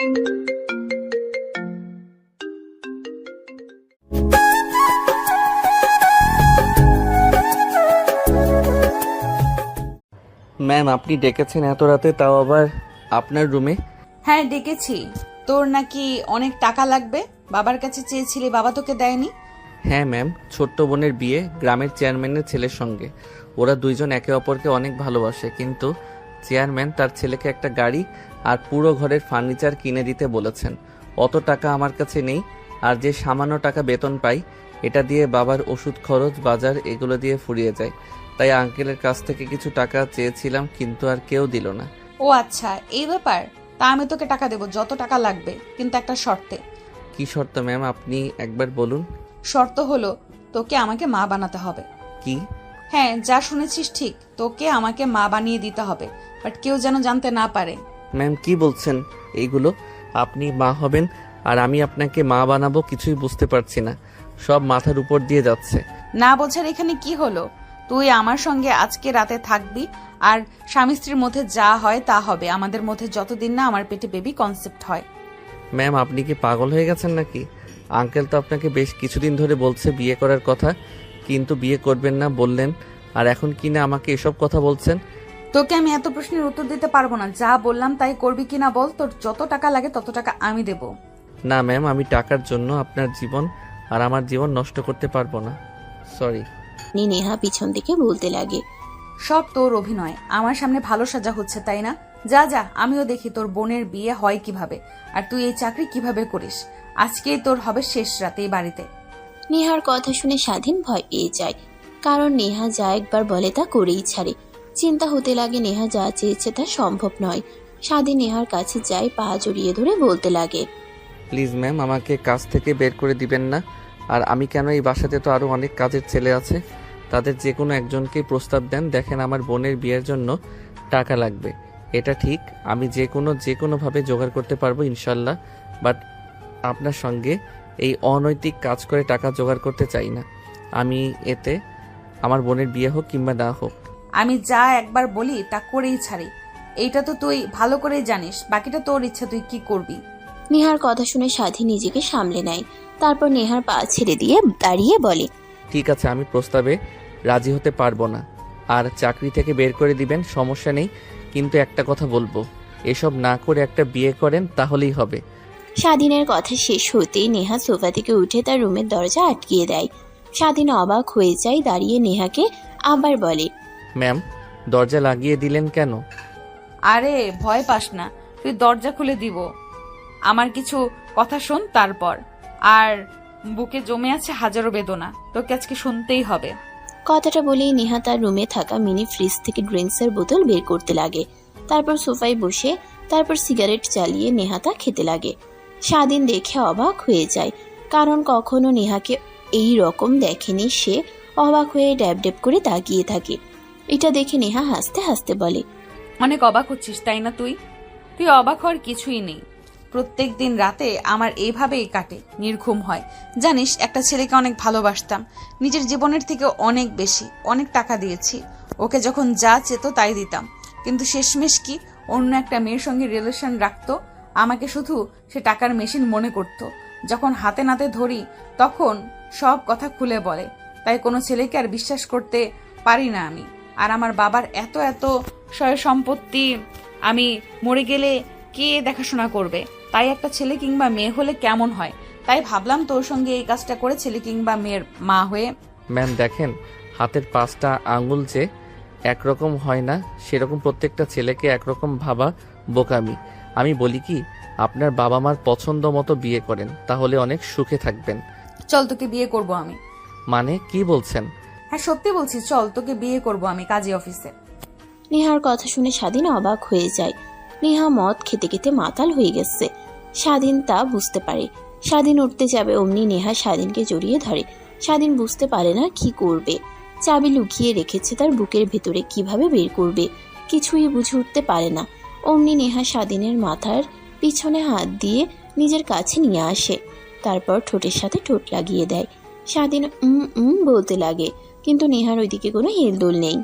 Ma'am, আপনি ডেকেছেন এত রাতে, তাও আবার আপনার রুমে? হ্যাঁ ডেকেছি। তোর নাকি অনেক টাকা লাগবে, বাবার কাছে চেয়েছিলি, বাবা তোকে দেয়নি? হ্যাঁ ম্যাম, ছোট্ট বোনের বিয়ে গ্রামের চেয়ারম্যানের ছেলের সঙ্গে। ওরা দুইজন একে অপরকে অনেক ভালোবাসে, কিন্তু চেয়ারম্যান তার ছেলেকে একটা গাড়ি আর পুরো ঘরের ফার্নিচার কিনে দিতে বলেছেন। অত টাকা আমার কাছে নেই, আর যে সামান্য টাকা বেতন পাই এটা দিয়ে বাবার ওষুধ খরচ, বাজার এগুলো দিয়ে ফুরিয়ে যায়। তাই আঙ্কেলের কাছ থেকে কিছু টাকা চেয়েছিলাম, কিন্তু আর কেউ দিল না। ও আচ্ছা, এই ব্যাপার। তা আমি তোকে টাকা দেবো, যত টাকা লাগবে, কিন্তু একটা শর্তে। কি শর্ত ম্যাম, আপনি একবার বলুন। শর্ত হলো তোকে আমাকে মা বানাতে হবে। কি? হ্যাঁ, যা শুনেছিস ঠিক, তোকে আমাকে মা বানিয়ে দিতে হবে, বাট কেউ যেন জানতে না পারে। ম্যাম কি বলছেন এইগুলো? আপনি মা হবেন আর আমি আপনাকে মা বানাবো? কিছুই বুঝতে পারছি না, সব মাথার উপর দিয়ে যাচ্ছে। না বোঝার এখানে কি হলো? তুই আমার সঙ্গে আজকে রাতে থাকবি, আর স্বামী স্ত্রীর মধ্যে যা হয় তা হবে, আমাদের মধ্যে যতদিন না আমার পেটে বেবি কনসেপ্ট হয়। ম্যাম আপনি কি পাগল হয়ে গেছেন নাকি? আঙ্কেল তো আপনাকে বেশ কিছুদিন ধরে বলছে বিয়ে করার কথা, কিন্তু বিয়ে করবেন না বললেন, আর এখন কি না আমাকে এসব কথা বলছেন? তোকে আমি এত প্রশ্নের উত্তর দিতে পারবো না, যা বললাম তাই করবি কিনা বল। তোর যত টাকা লাগে তত টাকা আমি দেব। না ম্যাম, আমি টাকার জন্য আপনার জীবন আর আমার জীবন নষ্ট করতে পারবো না, সরি। নেহা পিছন থেকে বলতে লাগে, সব তোর অভিনয়, আমার সামনে ভালো সাজা হচ্ছে তাই না? যা যা, আমিও দেখি তোর বোনের বিয়ে হয় কিভাবে, আর তুই এই চাকরি কিভাবে করিস। আজকেই তোর হবে শেষ রাতে এই বাড়িতে। নেহার কথা শুনে স্বাধীন ভয় পেয়ে যায়, কারণ নেহা যা একবার বলে তা করেই ছাড়ে। চিন্তা হতে লাগে নেহা যা চেয়েছে তা সম্ভব নয়। স্বাধীন নেহার কাছে যায়, পা জড়িয়ে ধরে বলতে লাগে, প্লিজ ম্যাম, আমাকে কাজ থেকে বের করে দিবেন না। আর আমি কেন, এই বাসাতে তো আরও অনেক কাজের ছেলে আছে, তাদের যে কোনো একজনকেই প্রস্তাব দেন। দেখেন, আমার বোনের বিয়ের জন্য টাকা লাগবে, এটা ঠিক, আমি যে কোনোভাবে জোগাড় করতে পারবো ইনশাল্লাহ, বাট আপনার সঙ্গে এই অনৈতিক কাজ করে টাকা জোগাড় করতে চাই না। আমি এতে আমার বোনের বিয়ে হোক কিংবা না হোক, আমি যা একবার বলি তা করেই ছাড়ি, এইটা তো তুই ভালো করেই জানিস। বাকিটা তোর ইচ্ছা, তুই কি করবি। নেহার কথা শুনে স্বাধীন নিজেকে সামলে নেয়, তারপর নেহার পা ছেড়ে দিয়ে দাঁড়িয়ে বলে, ঠিক আছে, আমি প্রস্তাবে রাজি হতে পারবো না, আর চাকরি থেকে বের করে দিবেন সমস্যা নেই, কিন্তু একটা কথা বলবো, এসব না করে একটা বিয়ে করেন তাহলেই হবে। স্বাধীনের কথা শেষ হতেই নেহা সোফা থেকে উঠে তার রুমের দরজা আটকিয়ে দেয়। স্বাধীন অবাক হয়ে যায়, দাঁড়িয়ে নেহাকে আবার বলে, ম্যাম, দরজা লাগিয়ে দিলেন কেন? আরে ভয় পাস না, তুই দরজা খুলে দিব। আমার কিছু কথা শোন তারপর। আর বুকে জমে আছে হাজারো বেদনা, তোকে আজকে শুনতেই হবে। কথাটা বলেই নেহা তার রুমে থাকা মিনি ফ্রিজ থেকে ড্রিঙ্কসের বোতল বের করতে লাগে। তারপর সোফায় বসে তারপর সিগারেট জ্বালিয়ে নেহা তা খেতে লাগে। স্বাধীন দেখে অবাক হয়ে যায়, কারণ কখনো নেহাকে এই রকম দেখেনি সে। অবাক হয়ে ড্যাব ড্যাব করে তাকিয়ে থাকে। এটা দেখে নেহা হাসতে হাসতে বলে, অনেক অবাক হচ্ছিস তাই না? তুই তুই অবাক হওয়ার কিছুই নেই। প্রত্যেক দিন রাতে আমার এইভাবেই কাটে, নির্ঘুম হয়। জানিস, একটা ছেলেকে অনেক ভালোবাসতাম, নিজের জীবনের থেকে অনেক বেশি, অনেক টাকা দিয়েছি ওকে, যখন যা চেত তাই দিতাম, কিন্তু শেষমেশ কি অন্য একটা মেয়ের সঙ্গে রিলেশন রাখতো। আমাকে শুধু সে টাকার মেশিন মনে করত। যখন হাতে নাতে ধরি তখন সব কথা খুলে বলে, তাই কোনো ছেলেকে আর বিশ্বাস করতে পারি না আমি। আর আমার বাবার এত এত সয় সম্পত্তি, আমি মরে গেলে কে দেখাশোনা করবে? তাই একটা ছেলে কিংবা মেয়ে হলে কেমন হয়, তাই ভাবলাম তোর সঙ্গে এই কাজটা করে ছেলে কিংবা মেয়ের মা হয়ে। ম্যাম দেখেন, হাতের 5টা আঙুল যে একরকম হয় না, সেরকম প্রত্যেকটা ছেলেকে একরকম ভাবা বোকামি। আমি বলি কি, আপনার বাবা মার পছন্দ মতো বিয়ে করেন, তাহলে অনেক সুখে থাকবেন। চল, তোকে বিয়ে করব আমি। মানে কি বলছেন? হ্যাঁ সত্যি বলছি, চল তোকে বিয়ে করব আমি কাজী অফিসে। নেহার কথা শুনে স্বাধীন অবাক হয়ে যায়। নেহা মদ খেতে খেতে মাতাল হয়ে গেছে, স্বাধীন তা বুঝতে পারে। স্বাধীন উঠতে যাবে, অমনি নেহা স্বাধীনকে জড়িয়ে ধরে। স্বাধীন বুঝতে পারে না কি করবে। চাবি লুকিয়ে রেখেছে তার বুকের ভেতরে, কিভাবে বের করবে কিছুই বুঝে উঠতে পারে না। অমনি নেহা স্বাধীনের মাথার পিছনে হাত দিয়ে নিজের কাছে নিয়ে আসে, তারপর ঠোঁটের সাথে ঠোঁট লাগিয়ে দেয়। স্বাধীন বলতে লাগে, কিন্তু নেহার ওইদিকে কোনো হেলদোল নেই।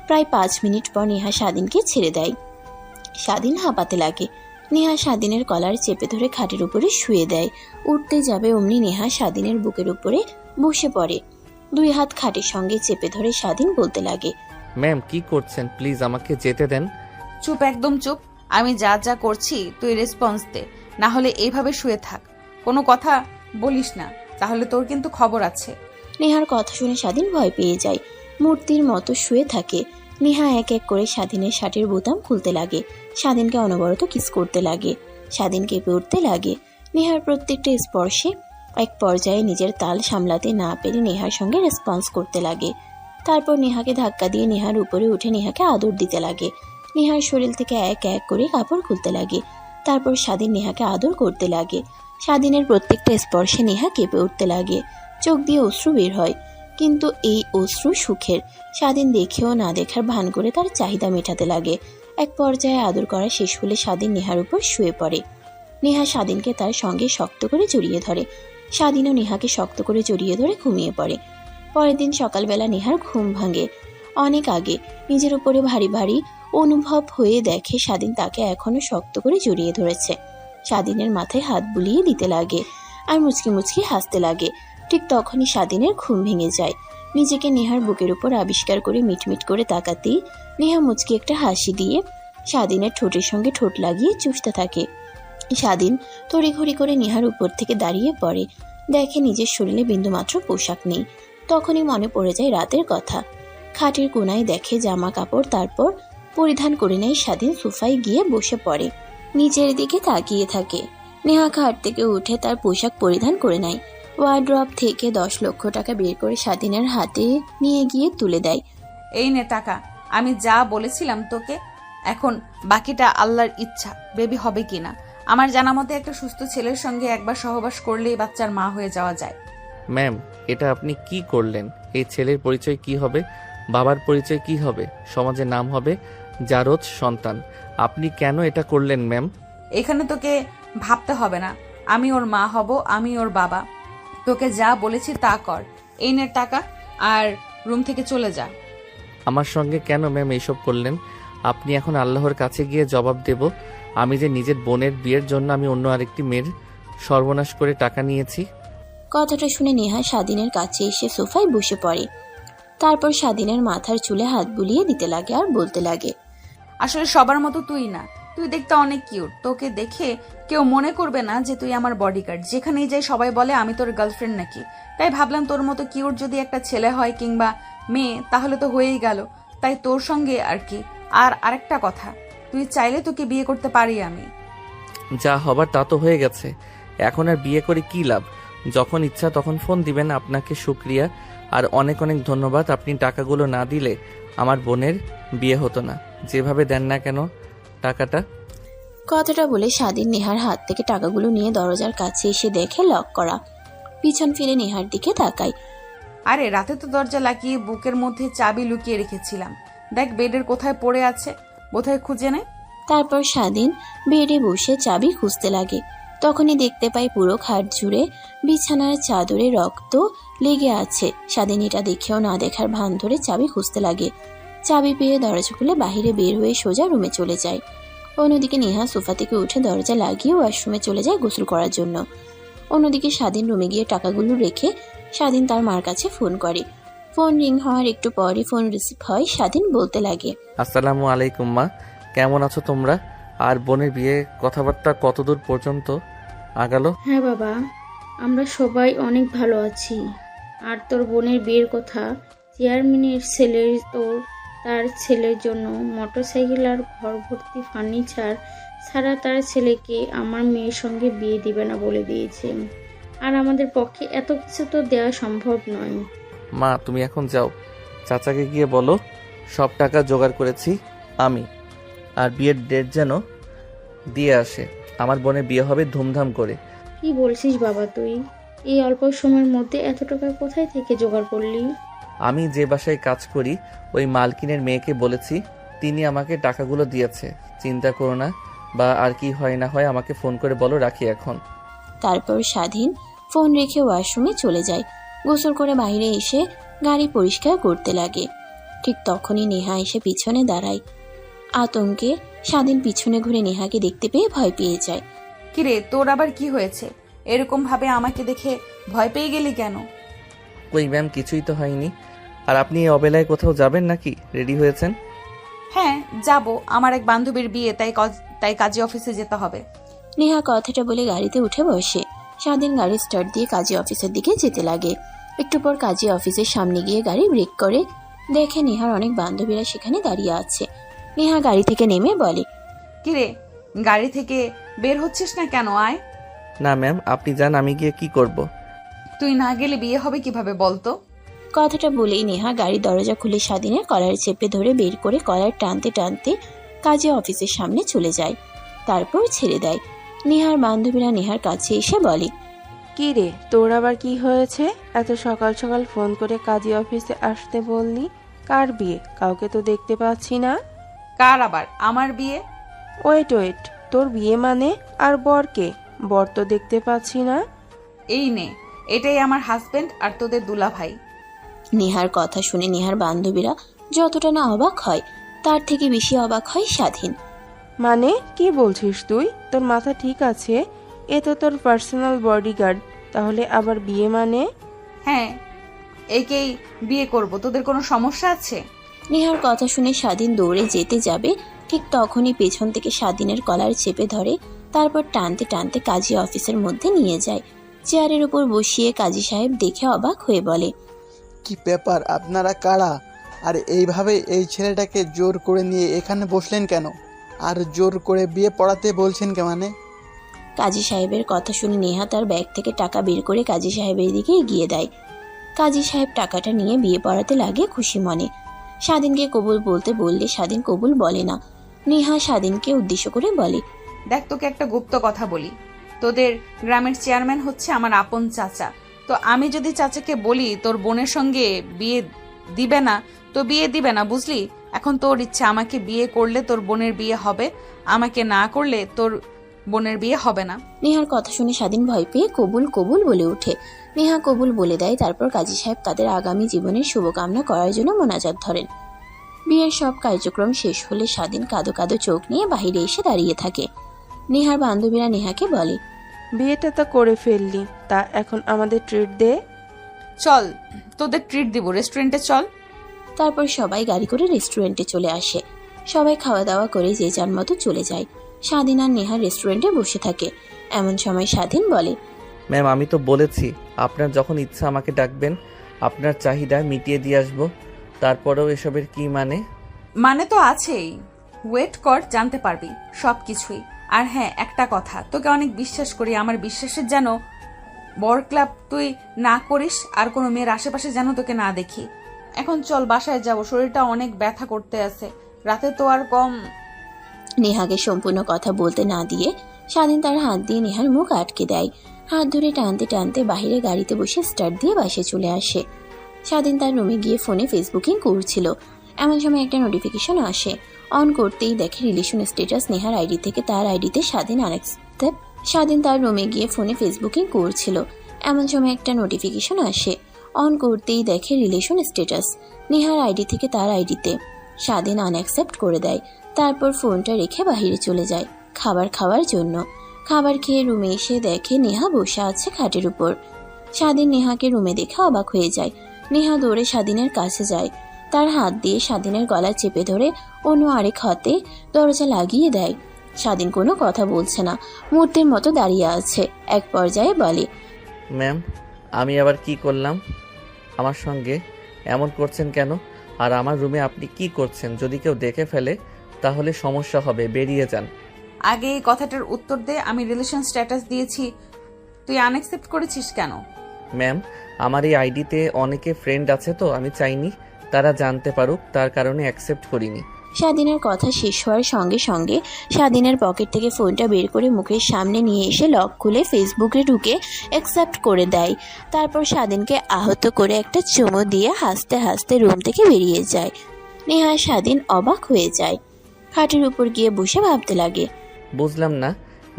প্রায় 5 মিনিট পর নেহা স্বাধীনকে ছেড়ে দেয়। স্বাধীন হাঁপাতে লাগে। নেহা স্বাধীনের কলার চেপে ধরে খাটের উপরে শুয়ে দেয়। উঠতে যাবে অমনি নেহা স্বাধীনের বুকের উপরে বসে পড়ে। দুই হাত খাটের সঙ্গে চেপে ধরে স্বাধীন বলতে লাগে, ম্যাম কি করছেন, প্লিজ আমাকে যেতে দেন। চুপ, একদম চুপ। আমি যা যা করছি তুই রেসপন্স দে, না হলে এইভাবে শুয়ে থাক, কোনো কথা বলিস না, তাহলে তোর কিন্তু খবর আছে। নেহার কথা শুনে স্বাধীন ভয় পেয়ে যায়, মূর্তির মতো শুয়ে থাকে। নেহা এক এক করে স্বাধীনের শার্টের বোতাম খুলতে লাগে, স্বাধীনকে অনবরত কিস করতে লাগে। স্বাধীন কেঁপে উঠতে লাগে। নেহার প্রত্যেকটা স্পর্শে এক পর্যায়ে নিজের তাল সামলাতে না পেরে নেহার সঙ্গে রেসপন্স করতে লাগে। তারপর নেহাকে ধাক্কা দিয়ে নেহার উপরে উঠে নেহাকে আদর দিতে লাগে। নেহার শরীর থেকে এক এক করে কাপড় খুলতে লাগে। তারপর স্বাধীন নেহাকে আদর করতে লাগে। স্বাধীনের প্রত্যেকটা স্পর্শে নেহা কেঁপে উঠতে লাগে, চোখ দিয়ে অশ্রু বের হয়, কিন্তু এই অশ্রু সুখের। স্বাধীন দেখেও না দেখার ভান করে তার চাহিদা মেটাতে লাগে। এক পর্যায়ে আদর করা শেষ হলে স্বাধীন নেহার উপর শুয়ে পড়ে। নেহা স্বাধীনকে তার সঙ্গে শক্ত করে জড়িয়ে ধরে। স্বাধীনও নেহাকে শক্ত করে জড়িয়ে ধরে ঘুমিয়ে পড়ে। পরের দিন সকালবেলা নেহার ঘুম ভাঙে অনেক আগে। নিজের উপরে ভারী ভারী অনুভব হয়ে দেখে স্বাধীন তাকে এখনো শক্ত করে জড়িয়ে ধরেছে। স্বাধীনের মাথায় হাত বুলিয়ে দিতে লাগে আর মুচকি মুচকি হাসতে লাগে। ঠিক তখনই স্বাধীনের ঘুম ভেঙে যায়। নিজেকে নেহার বুকের উপর আবিষ্কার করে মিটমিট করে তাকাতেই নেহা মুচকি একটা হাসি দিয়ে স্বাধীনের ঠোঁটের সঙ্গে ঠোঁট লাগিয়ে চুষতে থাকে। স্বাধীন তড়িঘড়ি করে নেহার উপর থেকে দাঁড়িয়ে পড়ে, দেখে নিজের শরীরে বিন্দুমাত্র পোশাক নেই। তখনই মনে পড়ে যায় রাতের কথা। খাটের কোনায় দেখে জামা কাপড়, তারপর পরিধান করে নেয়। স্বাধীন সোফায় গিয়ে বসে পড়ে, নিচের দিকে তাকিয়ে থাকে। নেহা খাট থেকে উঠে তার পোশাক পরিধান করে নেয়। ওয়ার্ড্রপ থেকে 10 লক্ষ টাকা বের করে স্বাধীনের হাতে নিয়ে গিয়ে তুলে দেয়। এই নে টাকা, আমি যা বলেছিলাম তোকে, এখন বাকিটা আল্লাহর ইচ্ছা, বেবি হবে কিনা। আমার জানা মতে একটা সুস্থ ছেলের সঙ্গে একবার সহবাস করলেই বাচ্চার মা হয়ে যাওয়া যায়। ম্যাম এটা আপনি কি করলেন? এই ছেলের পরিচয় কি হবে, বাবার পরিচয় কি হবে, সমাজে নাম হবে জারজ সন্তান। আপনি কেন এটা করলেন ম্যাম? এখানে তোকে ভাবতে হবে না, আমি ওর মা হব, আমি ওর বাবা। তোকে যা বলেছি তা কর। এই নে টাকা, আর রুম থেকে চলে যা। আমার সঙ্গে কেন ম্যাম এইসব করলেন? আপনি এখন আল্লাহর কাছে গিয়ে জবাব দেব আমি যে নিজের বোনের বিয়ের জন্য আমি অন্য আরেকটি মেয়ের সর্বনাশ করে টাকা নিয়েছি। কথাটা শুনে নেহা স্বাধীনের কাছে এসে সোফায় বসে পড়ে। তারপর স্বাধীনের মাথার চুলে হাত বুলিয়ে দিতে লাগে আর বলতে লাগে, আসলে সবার মতো তুই না, তুই দেখতে অনেক কিউট। তোকে দেখে কেউ মনে করবে না যে তুই আমার বডিগার্ড। যেখানেই যাই সবাই বলে আমি তোর গার্লফ্রেন্ড নাকি। তাই ভাবলাম তোর মতো কিউট যদি একটা ছেলে হয় কিংবা মেয়ে তাহলে তো হয়েই গেল। তাই তোর সঙ্গে আর কি। আর আরেকটা কথা, তুই চাইলে তোকে বিয়ে করতে পারি আমি। যা হবার তা তো হয়ে গেছে, এখন আর বিয়ে করে কি লাভ? যখন ইচ্ছা তখন ফোন দিবেন। আপনাকে শুক্রিয়া আর অনেক অনেক ধন্যবাদ। আপনি টাকাগুলো না দিলে আমার বোনের বিয়ে হতো না। যেভাবে দেন না কেন টাকাটা। কথাটা বলে স্বাধীন নেহার হাত থেকে টাকাগুলো নিয়ে দরজার কাছে এসে দেখে লক করা। পিছন ফিরে নেহার দিকে তাকায়। আরে রাতে তো দরজা লাগিয়ে বুকের মধ্যে চাবি লুকিয়ে রেখেছিলাম। দেখ বেডের কোথায় পড়ে আছে, বোধহয় খুঁজে নে। তারপর স্বাধীন বেডে বসে চাবি খুঁজতে লাগে। তখনই দেখতে পায় পুরো খাট জুড়ে বিছানার চাদরে রক্ত লেগে আছে। স্বাধীন এটা দেখেও না দেখার ভান ধরে চাবি খুঁজতে লাগে। চাবি পেয়ে দরজা খুলে বাহিরে বের হয়ে সোজা রুমে চলে যায়। অন্যদিকে নেহা সোফা থেকে উঠে দরজা লাগিয়ে ওয়াশরুমে চলে যায় গোসল করার জন্য। অন্যদিকে স্বাধীন রুমে গিয়ে টাকাগুলো রেখে স্বাধীন তার মার কাছে ফোন করে। ফোন রিং হওয়ার একটু পরই ফোন রিসিভ হয়। স্বাধীন বলতে লাগে, আসসালামু আলাইকুম মা, কেমন আছো তোমরা? আর বোনের বিয়ে কথাবার্তা কতদূর পর্যন্ত আগালো? হ্যাঁ বাবা, আমরা সবাই অনেক ভালো আছি। আর তোর বোনের বিয়ের কথা, চেয়ারম্যানের ছেলের তার ছেলের জন্য মোটরসাইকেল আর ঘর ভর্তি ফার্নিচার ছাড়া তার ছেলেকে আমার মেয়ের সঙ্গে বিয়ে দিবে না বলে দিয়েছে। আর আমাদের পক্ষে এত কিছু তো দেওয়া সম্ভব নয়। মা তুমি এখন যাও, চাচাকে গিয়ে বলো সব টাকা জোগাড় করেছি আমি, আর বিয়ের ডেট যেন দিয়ে আসে। আমার বোনের বিয়ে হবে ধুমধাম করে। কি বলছিস বাবা তুই? এই অল্প সময়ের মধ্যে এত টাকা কোথায় থেকে জোগাড় করলি? আমি যে বাসায় কাজ করি ওই মালকিনের মেয়েকে বলেছি, তিনি আমাকে টাকাগুলো দিয়েছে। চিন্তা করো না, বা আর কি হয় না হয় আমাকে ফোন করে বলো। রাখি এখন। তারপর স্বাধীন ফোন রেখে ওয়াশরুমে চলে যায়। গোসল করে বাইরে এসে গাড়ি পরিষ্কার করতে লাগে। ঠিক তখনই নেহা এসে পিছনে দাঁড়ায় আতঙ্কে স্বাধীন পিছনে ঘুরে নেহাকে দেখতে পেয়ে ভয় পেয়ে যায়। কিরে, তোর আবার কি হয়েছে? এরকম ভাবে আমাকে দেখে ভয় পেয়ে গেলি কেন? কই ম্যাম, কিছুই তো হয়নি। আর আপনি এই অবেলায় কোথাও যাবেন নাকি? রেডি হয়েছেন? হ্যাঁ যাব, আমার এক বান্ধবীর বিয়ে, তাই কাজী অফিসে যেতে হবে। নেহা কথাটা বলে গাড়িতে উঠে বসে। স্বাধীন গাড়ি স্টার্ট দিয়ে কাজী অফিসের দিকে যেতে লাগে। একটু পর কাজী অফিসের সামনে গিয়ে গাড়ি ব্রেক করে। দেখে নেহার অনেক বান্ধবীরা সেখানে দাঁড়িয়ে আছে। নেহা গাড়ি থেকে নেমে বলে, কিরে, গাড়ি থেকে বের হচ্ছিস না কেন? আয়। না ম্যাম, আপনি যান, আমি গিয়ে কি করব? তুই না গেলে বিয়ে হবে কিভাবে বলতো? কথাটা বলেই নেহা গাড়ির দরজা খুলে স্বাধীনের কলার চেপে ধরে বের করে কলার টানতে টানতে কাজী অফিসের সামনে চলে যায়। তারপর ছেড়ে দেয়। নেহার বান্ধবীরা নেহার কাছে এসে বলে, কি রে, তোর আবার কি হয়েছে? এত সকাল সকাল ফোন করে কাজী অফিসে আসতে বললি? কার বিয়ে? কাউকে তো দেখতে পাচ্ছি না। কার আবার? আমার বিয়ে? ওয়েট ওয়েট, তোর বিয়ে মানে? আর বরকে? বর তো দেখতে পাচ্ছি না। এই নে, এটাই আমার হাজবেন্ড আর তোদের দুলাভাই। নেহার কথা শুনে নেহার বান্ধবীরা যতটা না অবাক হয় তার থেকে বেশি অবাক হয় স্বাধীন। মানে কি বলছিস তুই? তোর মাথা ঠিক আছে? এ তো তোর পার্সোনাল বডিগার্ড, তাহলে আবার বিয়ে মানে? হ্যাঁ, একেই বিয়ে করব। তোদের কোনো সমস্যা আছে? নেহার কথা শুনে স্বাধীন দৌড়ে যেতে যাবে, ঠিক তখনই পেছন থেকে স্বাধীনের কলার চেপে ধরে। তারপর টানতে টানতে কাজী অফিসের মধ্যে নিয়ে যায়। চেয়ারের উপর বসিয়ে কাজী সাহেব দেখে অবাক হয়ে বলে, কি ব্যাপার, আপনারা কারা? আর এইভাবে এই ছেলেটাকে জোর করে নিয়ে এখানে বসলেন কেন? আর জোর করে বিয়ে পড়াতে বলছেন কে মানে? কাজী সাহেবের কথা শুনে নেহা তার ব্যাগ থেকে টাকা বের করে কাজী সাহেবের দিকে এগিয়ে দেয়। কাজী সাহেব টাকাটা নিয়ে বিয়ে পড়াতে লাগে খুশি মনে। স্বাধীনকে কবুল বলতে বললে স্বাধীন কবুল বলে না। নেহা স্বাধীনকে উদ্দেশ্য করে বলে, দেখ, তোকে একটা গুপ্ত কথা বলি। তোদের গ্রামের চেয়ারম্যান হচ্ছে আমার আপন চাচা। তো আমি যদি চাচাকে বলি তোর বোনের সঙ্গে বিয়ে দিবে না, তো বিয়ে দিবে না, বুঝলি? এখন তোর ইচ্ছা, আমাকে বিয়ে করলে তোর বোনের বিয়ে হবে, আমাকে না করলে তোর বোনের বিয়ে হবে না। নেহার কথা শুনে স্বাধীন ভয় পেয়ে কবুল কবুল বলে ওঠে। নেহা কবুল বলে দেয়। তারপর কাজী সাহেব তাদের আগামী জীবনের শুভকামনা করার জন্য মোনাজাত ধরেন। বিয়ের সব কার্যক্রম শেষ হলে স্বাধীন কাঁদো কাঁদো চোখ নিয়ে বাহিরে এসে দাঁড়িয়ে থাকে। নেহার বান্ধবীরা নেহাকে বলে, বিয়েটা তো করে ফেললি, তা এখন আমাদের ট্রিট দে। চল, তোদের ট্রিট দিব, রেস্টুরেন্টে চল। তারপর সবাই গাড়ি করে রেস্টুরেন্টে চলে আসে। সবাই খাওয়া দাওয়া করে যে যার মতো চলে যায়। স্বাধীন আর নেহা রেস্টুরেন্টে বসে থাকে। এমন সময় স্বাধীন বলে, ম্যাম, আমি তো বলেছি আপনার যখন ইচ্ছা আমাকে ডাকবেন, আপনার চাহিদা মিটিয়ে দিয়ে আসবো। তারপরেও এসবের কি মানে? মানে তো আছেই, ওয়েট কর, জানতে পারবি সব কিছুই। আর হ্যাঁ, একটা কথা, তোকে অনেক বিশ্বাস করি, আমার বিশ্বাসের যেন বর ক্লাব তুই না করিস, আর কোনো মেয়ের আশেপাশে যেন তোকে না দেখি। এখন চল, বাসায় যাব, শরীরটা অনেক ব্যথা করতে আছে, রাতে তো আর কম। নেহাকে সম্পূর্ণ কথা বলতে না দিয়ে স্বাধীন তার হাত দিয়ে নেহার মুখ আটকে দেয়। হাত ধরে টানতে টানতে বাহিরে গাড়িতে বসে স্টার্ট দিয়ে বাসে চলে আসে। স্বাধীন তার রুমে গিয়ে ফোনে ফেসবুকিং করছিল। এমন সময় একটা নোটিফিকেশন আসে। অন করতেই দেখে রিলেশন স্ট্যাটাস নেহার আইডি থেকে তার আইডিতে স্বাধীন আনএক্সেপ্ট। স্বাধীন তার রুমে গিয়ে ফোনে ফেসবুকিং করছিল। এমন সময় একটা নোটিফিকেশন আসে। অন করতেই দেখে রিলেশন স্ট্যাটাস নেহার আইডি থেকে তার আইডিতে। স্বাধীন আনএক্সেপ্ট করে দেয়। তারপর ফোনটা রেখে বাইরে চলে যায় খাবার খাওয়ার জন্য। খাবার খেয়ে রুমে এসে দেখে নেহা বসে আছে খাটের উপর। স্বাধীন নেহাকে রুমে দেখে অবাক হয়ে যায়। নেহা দৌড়ে স্বাধীনের কাছে যায়। তার হাত দিয়ে স্বাধীনের গলা চেপে ধরে অন্য আরেক হাতে দরজা লাগিয়ে দেয়। স্বাধীন কোনো কথা বলছে না, মূর্তির মতো দাঁড়িয়ে আছে। এক পর্যায়ে বলে, ম্যাম, আমি আবার কি করলাম? আমার সঙ্গে এমন করছেন কেন? আর আমার রুমে আপনি কি করছেন? যদি কেউ দেখে ফেলে তাহলে সমস্যা হবে, বেরিয়ে যান। আগে এই কথাটার উত্তর দে, আমি রিলেশন স্ট্যাটাস দিয়েছি, তুই আনএক্সেপ্ট করেছিস কেন? ম্যাম, আমার এই আইডিতে অনেকে ফ্রেন্ড আছে, তো আমি চাইনি তারা জানতে পারুক, তার কারণে অ্যাকসেপ্ট করিনি। স্বাধীনের কথা শেষ হওয়ার সঙ্গে সঙ্গে স্বাধীনের পকেট থেকে ফোনটা বের করে মুখের সামনে নিয়ে এসে লক খুলে ফেসবুকে ঢুকে অ্যাকসেপ্ট করে দেয়। তারপর স্বাধীনকে আহত করে একটা চুমু দিয়ে হাসতে হাসতে রুম থেকে বেরিয়ে যায়। নেহা স্বাধীন অবাক হয়ে যায়। খাটের উপর গিয়ে বসে ভাবতে লাগে, বুঝলাম না,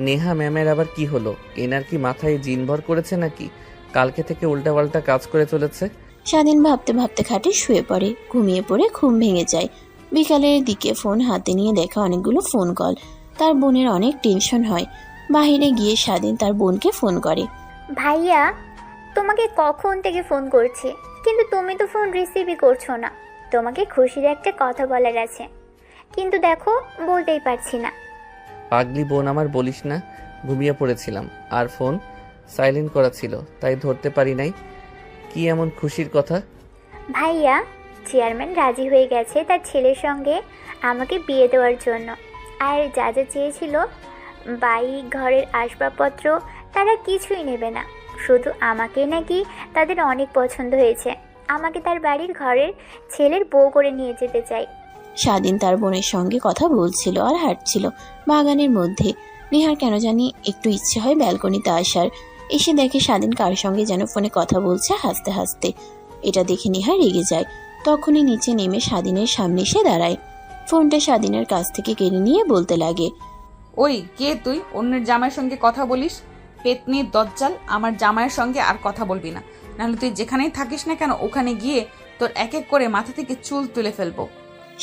নেহা ম্যামের আবার কি হলো? এনার কি মাথায় জিনভর করেছে নাকি? কালকে থেকে উল্টাপাল্টা কাজ করে চলেছে। স্বাধীন ভাবতে ভাবতে খাটে শুয়ে পড়ে। ঘুমিয়ে পড়ে ঘুম ভেঙে যায়। বিকালের দিকে ফোন হাতে নিয়ে দেখা অনেকগুলো ফোন কল। তার বোনের অনেক টেনশন হয়। বাইরে গিয়ে স্বাধীন তার বোনকে ফোন করে। ভাইয়া, তোমাকে কখন থেকে ফোন করছি, কিন্তু তুমি তো ফোন রিসিভই করছো না। তোমাকে খুশির একটা কথা বলার আছে, কিন্তু দেখো বলতেই পারছি না। পাগলি বোন আমার, বলিস না, ঘুমিয়ে পড়েছিলাম আর ফোন সাইলেন্ট করা ছিল, তাই ধরতে পারি নাই। কি এমন খুশির কথা? ভাইয়া, চেয়ারম্যান রাজি হয়ে গেছে তার ছেলের সঙ্গে আমাকে বিয়ে দেওয়ার জন্য। আর যা যা চেয়েছিল, বাড়ি ঘরের আসবাবপত্র, তারা কিছুই নেবে না। শুধু আমাকে নাকি তাদের অনেক পছন্দ হয়েছে। আমাকে তার বাড়ির ঘরের ছেলের বউ করে নিয়ে যেতে চাই। স্বাধীন তার বোনের সঙ্গে কথা বলছিল আর হাঁটছিল বাগানের মধ্যে। নেহার কেন জানি একটু ইচ্ছে হয় ব্যালকনিতে আসার। এসে দেখে স্বাধীন কার সঙ্গে যেন ফোনে কথা বলছে হাসতে হাসতে। এটা দেখে নেহা রেগে যায়। তখনই নিচে নেমে স্বাধীনের সামনে এসে দাঁড়ায়। ফোনটা স্বাধীনের কাছ থেকে কেড়ে নিয়ে বলতে লাগে, ওই কে তুই? অন্যের জামাইয়ের সঙ্গে কথা বলিস? পেতনির দজ্জাল, আমার জামাইয়ের সঙ্গে আর কথা বলবি না, নাহলে তুই যেখানেই থাকিস না কেন ওখানে গিয়ে তোর এক এক করে মাথা থেকে চুল তুলে ফেলবো।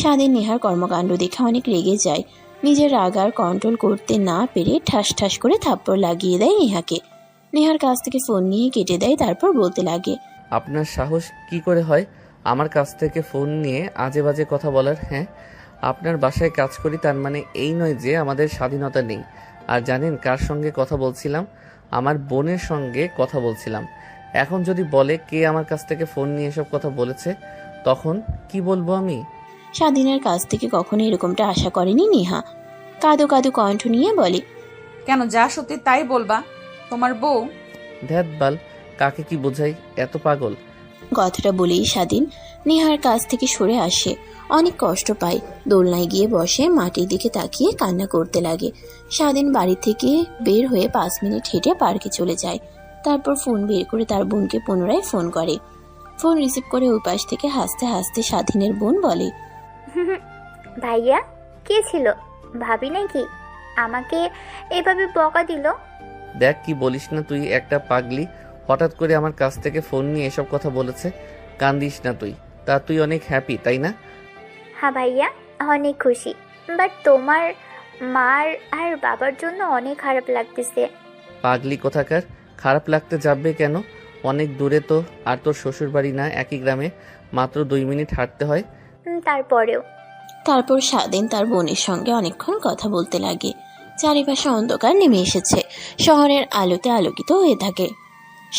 স্বাধীন নেহার কর্মকাণ্ড দেখে অনেক রেগে যায়। নিজের রাগ আর কন্ট্রোল করতে না পেরে ঠাস ঠাস করে থাপ্পড় লাগিয়ে দেয় নেহাকে। নেহার কাছ থেকে ফোন নিয়ে কেটে দেয়। তারপর বলতে লাগে, আপনার সাহস কি করে হয় আমার কাছ থেকে ফোন নিয়ে আজে বাজে কথা বলার? হ্যাঁ, আপনার বাসায় কাজ করি, তার মানে এই নয় যে আমাদের স্বাধীনতা নেই। আর জানেন কার সঙ্গে কথা বলছিলাম? আমার বোনের সঙ্গে কথা বলছিলাম। এখন যদি বলে কে আমার কাছ থেকে ফোন নিয়ে এসব কথা বলেছে, তখন কি বলবো আমি? স্বাধীনের কাছ থেকে কখনো এরকমটা আশা করেনি নেহা। কাঁদো কাঁদো কণ্ঠ নিয়ে বলে, কেন, যা সত্যি তাই বলবা। তোমার বউ। ধ্যাত বাল, কাকে কি বোঝাই, এত পাগল? কথাটা বলেই স্বাধীন নেহার কাছ থেকে সরে আসে। অনেক কষ্ট পায়। দোলনায় গিয়ে বসে মাটির দিকে তাকিয়ে কান্না করতে লাগে। স্বাধীন বাড়ি থেকে বের হয়ে 5 মিনিট হেঁটে পার্কে চলে যায়। তারপর ফোন বের করে তার বোনকে পুনরায় ফোন করে। ফোন রিসিভ করে ওই পাশ থেকে হাসতে হাসতে স্বাধীনের বোন বলে, ভাইয়া, কে ছিল? ভাবি নাকি আমাকে এভাবে বকা দিল? দেখ কি বলিস না তুই, একটা পাগলি হঠাৎ করে আমার কাছ থেকে ফোন নিয়ে এসব কথা বলেছে। কান্দিস না তুই, তা তুই অনেক হ্যাপি তাই না? হ্যাঁ ভাইয়া, অনেক খুশি, বাট তোমার মার আর বাবার জন্য অনেক খারাপ লাগতেছে। পাগলি কোথাকার, খারাপ লাগতে যাবে কেন? অনেক দূরে তো, আর তোর শ্বশুর বাড়ি না একই গ্রামে, মাত্র 2 মিনিট হাঁটতে হয়। তারপরেও তারপর স্বাধীন তার বোনের সঙ্গে অনেকক্ষণ কথা বলতে লাগে। চারিপাশে অন্ধকার নেমে এসেছে। শহরের আলোতে আলোকিত হয়ে থাকে।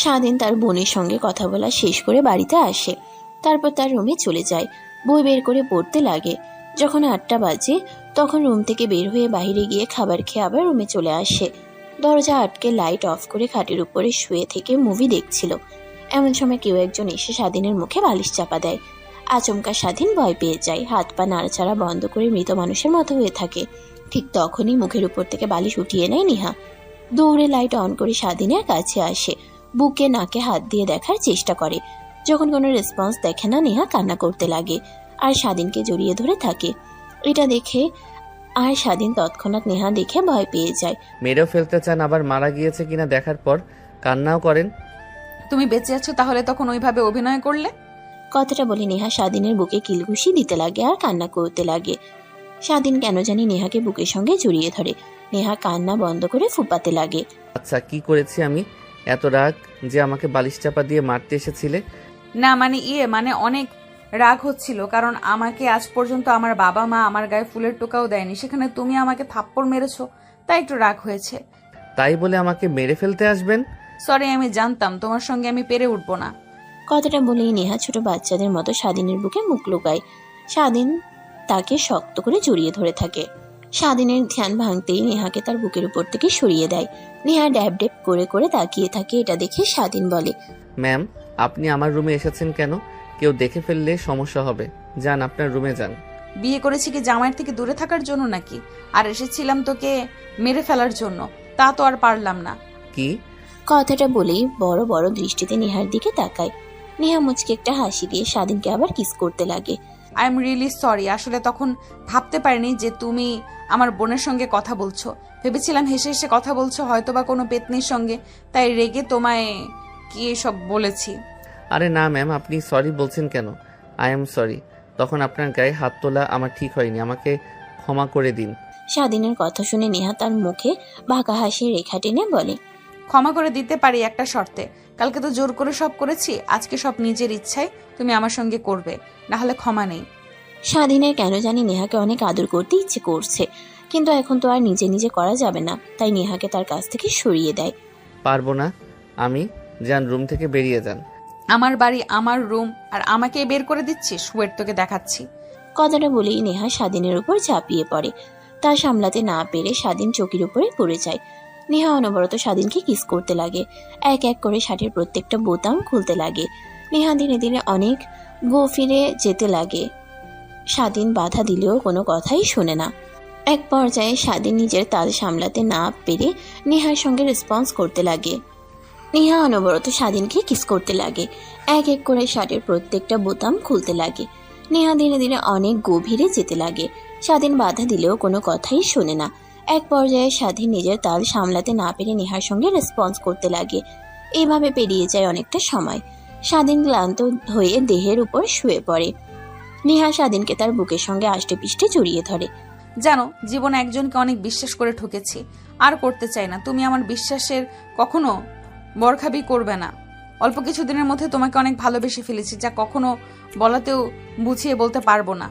স্বাধীন তার বোনের সঙ্গে কথা বলা শেষ করে বাড়িতে আসে। তারপর তার রুমে চলে যায়। বই বের করে পড়তে লাগে। যখন 8টা বাজে তখন রুম থেকে বের হয়ে বাইরে গিয়ে খাবার খেয়ে আবার রুমে চলে আসে। দরজা আটকে লাইট অফ করে খাটের উপরে শুয়ে থেকে মুভি দেখছিল। এমন সময় কেউ একজন এসে স্বাধীনের মুখে বালিশ চাপা দেয়। আচমকা স্বাধীন ভয় পেয়ে যায়। হাত পা নাড়াচাড়া বন্ধ করে মৃত মানুষের মতো হয়ে থাকে। ঠিক তখনই মুখের উপর থেকে বালিশ উঠিয়ে নেয় নেহা। দৌড়ে লাইট অন করে স্বাধীনের কাছে আসে। বুকে নাকে হাত দিয়ে দেখার চেষ্টা করে। যখন কোনো রেসপন্স দেখে না, নেহা কান্না করতে লাগে আর স্বাধীনকে জড়িয়ে ধরে থাকে। এটা দেখে আর স্বাধীন তৎক্ষণাৎ নেহা দেখে ভয় পেয়ে যায়। মেরেও ফেলতে চান, আবার মারা গিয়েছে কিনা দেখার পর কান্নাও করেন। তুমি বেঁচে আছো তাহলে তখন ওইভাবে অভিনয় করলে? কথাটা বলে নেহা স্বাধীনের বুকে কিলঘুষি দিতে লাগে আর কান্না করতে লাগে। স্বাধীন কেন জানি নেহাকে বুকের সঙ্গে জড়িয়ে ধরে। নেহা কান্না বন্ধ করে ফুপাতে লাগে। আচ্ছা কি করেছি আমি? এত রাগ যে আমাকে বালিশ চাপা দিয়ে মারতে এসেছিলে? না মানে অনেক রাগ হচ্ছিল, কারণ আমাকে আজ পর্যন্ত আমার বাবা মা আমার গায়ে ফুলের টোকাও দেয়নি, সেখানে তুমি আমাকে থাপ্পড় মেরেছো, তাই একটু রাগ হয়েছে। তাই বলে আমাকে মেরে ফেলতে আসবেন? সরি, আমি জানতাম তোমার সঙ্গে আমি পেরে উঠবো না। কথাটা বলেই নেহা ছোট বাচ্চাদের মতো স্বাধীনের বুকে মুখ লুকায়। স্বাধীন তাকে শক্ত করে জড়িয়ে ধরে থাকে। স্বাধীনের ধ্যান ভাঙতেই নেহাকে তার বুকের উপর থেকে সরিয়ে দেয়। নেহা ড্যাব ড্যাব করে করে তাকিয়ে থাকে। এটা দেখে স্বাধীন বলে, ম্যাম, আপনি আমার রুমে এসেছেন কেন? কেউ দেখে ফেললে সমস্যা হবে। যান, আপনার রুমে যান। বিয়ে করেছি কি জামাইয়ের থেকে দূরে থাকার জন্য নাকি? আর এসেছিলাম তোকে মেরে ফেলার জন্য, তা তো আর পারলাম না। কি? কথাটা বলেই বড় বড় দৃষ্টিতে নেহার দিকে তাকায়। নেহা মুচকে একটা হাসি দিয়ে স্বাধীনকে আবার কিস করতে লাগে। আই এম রিয়েলি সরি, আসলে তখন ভাবতে পারিনি যে তুমি আমার বোনের সঙ্গে কথা বলছো। ভেবেছিলাম হেসে হেসে কথা বলছো, হয়তো বা কোনো পেতনির সঙ্গে, তাই রেগে তোমায় কি এসব বলেছি। আরে না ম্যাম, আপনি সরি বলছেন কেন? I am sorry. তখন আপনার গায়ে হাত তোলা আমার ঠিক হয়নি, আমাকে ক্ষমা করে দিন। স্বাধীনের কথা শুনে নেহা তার মুখে বাঁকা হাসির রেখা টেনে বলে, ক্ষমা করে দিতে পারি একটা শর্তে। কালকে তো জোর করে সব করেছি, আজকে সব নিজের ইচ্ছায় তুমি আমার সঙ্গে করবে, না হলে ক্ষমা নেই। স্বাধীনের কেন জানি নেহাকে অনেক আদর করতে ইচ্ছে করছে, কিন্তু এখন তো আর নিজে নিজে করা যাবে না, তাই নেহাকে তার কাছ থেকে সরিয়ে দেয়। পারবো না আমি। যান, রুম থেকে বেরিয়ে যান। আমার বাড়ি, আমার রুম, আর আমাকে বের করে দিচ্ছিস? ওয়েট, তোকে দেখাচ্ছি। কথাটা বলেই নেহা স্বাধীনের উপর ঝাঁপিয়ে পড়ে। তা সামলাতে না পেরে স্বাধীন চৌকির উপরে পড়ে যায়। নেহা অনবরত স্বাধীনকে কিস করতে লাগে, এক এক করে শার্টের প্রত্যেকটা বোতাম খুলতে লাগে। নেহা ধীরে ধীরে অনেক গভীরে যেতে লাগে। স্বাধীন বাধা দিলেও কোনো কথাই শোনে না। এক পর্যায়ে স্বাধীন নিজের তাল সামলাতে না পেরে নেহার সঙ্গে রেসপন্স করতে লাগে। নেহা অনবরত স্বাধীনকে কিস করতে লাগে, এক এক করে শার্টের প্রত্যেকটা বোতাম খুলতে লাগে। নেহা ধীরে ধীরে অনেক গভীরে যেতে লাগে। স্বাধীন বাধা দিলেও কোনো কথাই শোনে না। এক পর্যায়ে স্বাধীন নিজের তাল সামলাতে না পেরে নেহার সঙ্গে রেসপন্স করতে লাগে। এইভাবে পেরিয়ে যায় অনেকটা সময়। স্বাধীন ক্লান্ত হয়ে দেহের উপর শুয়ে পড়ে। নেহা স্বাধীনকে তার বুকের সঙ্গে আষ্টে পিষ্টে জড়িয়ে ধরে। জানো, জীবনে একজনকে অনেক বিশ্বাস করে ঠকেছি, আর করতে চাই না। তুমি আমার বিশ্বাসের কখনো বরখাবি করবে না। অল্প কিছুদিনের মধ্যে তোমাকে অনেক ভালোবেসে ফেলেছি, যা কখনো বলাতেও বুঝিয়ে বলতে পারবো না।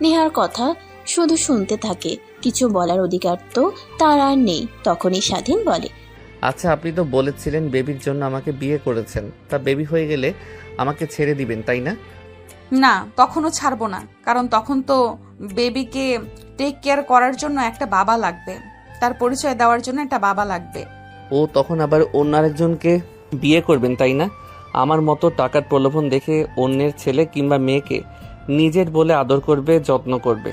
নেহার কথা শুধু শুনতে থাকে, কিছু বলার অধিকার তো তার আর নেই। তখনই স্বাধীন বলে, আচ্ছা, আপনি তো বলেছিলেন বেবির জন্য আমাকে বিয়ে করেছেন, তা বেবি হয়ে গেলে আমাকে ছেড়ে দিবেন, তাই না? না, তখনও ছাড়বো না, কারণ তখন তো বেবিকে টেক কেয়ার করার জন্য একটা বাবা লাগবে, তার পরিচয় দেওয়ার জন্য একটা বাবা লাগবে। ও তখন আবার অন্য আরেকজনকে বিয়ে করবেন, তাই না? আমার মতো টাকার প্রলোভন দেখে অন্যের ছেলে কিংবা মেয়েকে নিজের বলে আদর করবে, যত্ন করবে।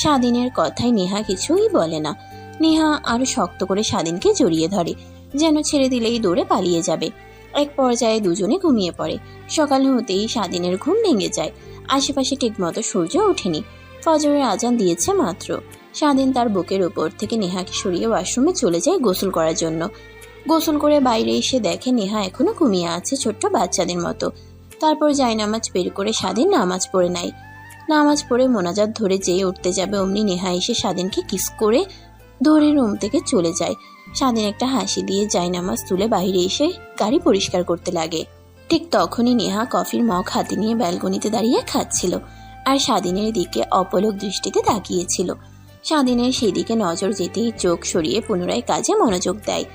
স্বাধীনের কথায় নেহা কিছুই বলে না। নেহা আরো শক্ত করে স্বাধীনকে জড়িয়ে ধরে, যেন ছেড়ে দিলেই দৌড়ে পালিয়ে যাবে। এক পর্যায়ে দুজনে ঘুমিয়ে পড়ে। সকাল হতেই স্বাধীনের ঘুম ভেঙে যায়। আশেপাশে ঠিকমতো সূর্য ওঠেনি, ফজরের আজান দিয়েছে মাত্র। স্বাধীন তার বুকের উপর থেকে নেহাকে সরিয়ে ওয়াশরুমে চলে যায় গোসল করার জন্য। গোসল করে বাইরে এসে দেখে নেহা এখনো ঘুমিয়ে আছে ছোট্ট বাচ্চাদের মতো। তারপর জায়নামাজ বের করে স্বাধীন নামাজ পড়ে নেয়। নামাজ পড়ে মোনাজাত ধরে যেয়ে উঠতে যাবে, অমনি নেহা এসে স্বাধীনকে কিস করে ধরে রুম থেকে চলে যায়। স্বাধীন একটা হাসি দিয়ে জায়নামাজ তুলে বাইরে এসে গাড়ি পরিষ্কার করতে লাগে। ঠিক তখনই নেহা কফির মগ হাতে নিয়ে ব্যালকনিতে দাঁড়িয়ে খাচ্ছিল, আর স্বাধীনের দিকে অপলক দৃষ্টিতে তাকিয়েছিল। স্বাধীনের সেদিকে নজর যেতেই চোখ সরিয়ে পুনরায় কাজে মনোযোগ দেয়।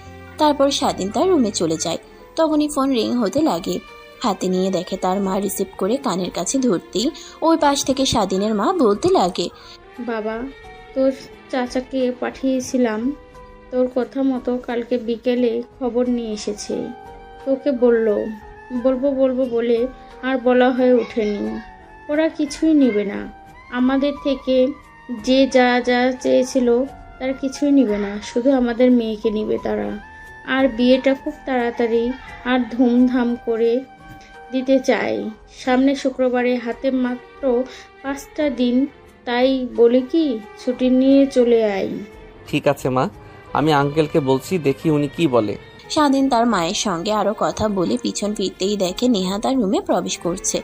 তারপর স্বাধীন তার রুমে চলে যায়। তখনই ফোন রিং হতে লাগে। হাতে নিয়ে দেখে তার মা রিসিভ করে কানের কাছে ধরতেই ওই পাশ থেকে স্বাধীনের মা বলতে লাগে, বাবা, তোর চাচাকে পাঠিয়েছিলাম, তোর কথা মতো কালকে বিকেলে খবর নিয়ে এসেছে। তোকে বলবো বলে আর বলা হয়ে ওঠেনি। ওরা কিছুই নেবে না, আমাদের থেকে যে যা যা চেয়েছিল তার কিছুই নেবে না, শুধু আমাদের মেয়েকে নেবে তারা। আর বিয়েটা খুব তাড়াতাড়ি আর ধুমধাম করে দিতে চাই। সামনে শুক্রবারে হাতে মাত্র 5টা দিন, তাই বলি কি ছুটি নিয়ে চলে আয়। ঠিক আছে মা, আমি আঙ্কেলকে বলছি, দেখি উনি কি বলে। স্বাধীন তার মায়ের সঙ্গে আরো কথা বলে পিছন ফিরতেই দেখে নেহা তার রুমে প্রবেশ করছে।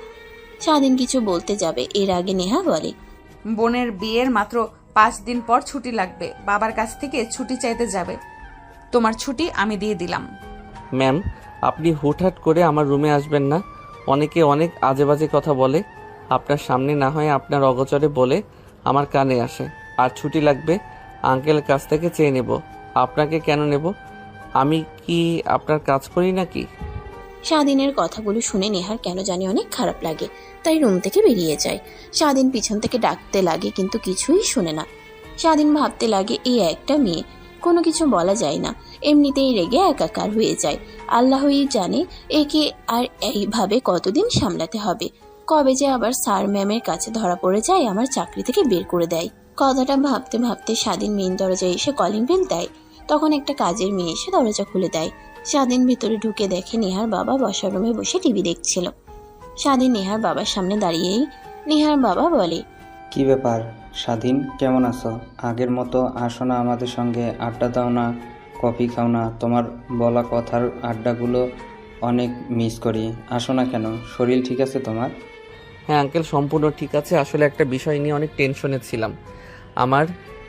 স্বাধীন কিছু বলতে যাবে, এর আগে নেহা বলে, বোনের বিয়ের মাত্র 5 দিন পর ছুটি লাগবে, বাবার কাছ থেকে ছুটি চাইতে যাবে। তোমার ছুটি আমি দিয়ে দিলাম। ম্যাম, আপনি হুটহাট করে আমার রুমে আসবেন না। অনেকে অনেক আজে বাজে কথা বলে, আপনার সামনে না হয় আপনার অগোচরে বলে আমার কানে আসে। আর ছুটি লাগবে আঙ্কেলের কাছ থেকে চেয়ে নেব। আপনাকে কেন নেব? আমি কি আপনার কাজ করি নাকি? স্বাধীনের কথাগুলো শুনে নেহার কেন জানি অনেক খারাপ লাগে, তাই রুম থেকে বেরিয়ে যায়। স্বাধীন পিছন থেকে ডাকতে লাগে, কিন্তু কিছুই শুনে না। স্বাধীন ভাবতে লাগে, এই একটা মেয়ে, কোনো কিছু বলা যায় না, এমনিতেই রেগে একাকার হয়ে যায়। আল্লাহই জানে একে আর এইভাবে কতদিন সামলাতে হবে। কবে যে আবার স্যার ম্যামের কাছে ধরা পড়ে যায়, আমার চাকরি থেকে বের করে দেয়। কথাটা ভাবতে ভাবতে স্বাধীন মেইন দরজায় এসে কলিং বেল দেয়। তখন একটা কাজের মেয়ে এসে দরজা খুলে দেয়। স্বাধীন ভিতরে ঢুকে দেখে নেহার বাবা বসার রুমে বসে টিভি দেখছিল। স্বাধীন নেহার বাবার সামনে দাঁড়িয়েই নেহার বাবা বলে, কি ব্যাপার স্বাধীন, কেমন আছো? আগের মতো আসো না আমাদের সঙ্গে, আড্ডা দাও না, কফি খাও না? তোমার বলা কথার আড্ডাগুলো অনেক মিস করি। আসো না কেন? শরীর ঠিক আছে তোমার? হ্যাঁ আঙ্কেল, সম্পূর্ণ ঠিক আছে। আসলে একটা বিষয় নিয়ে অনেক টেনশনে ছিলাম। আমার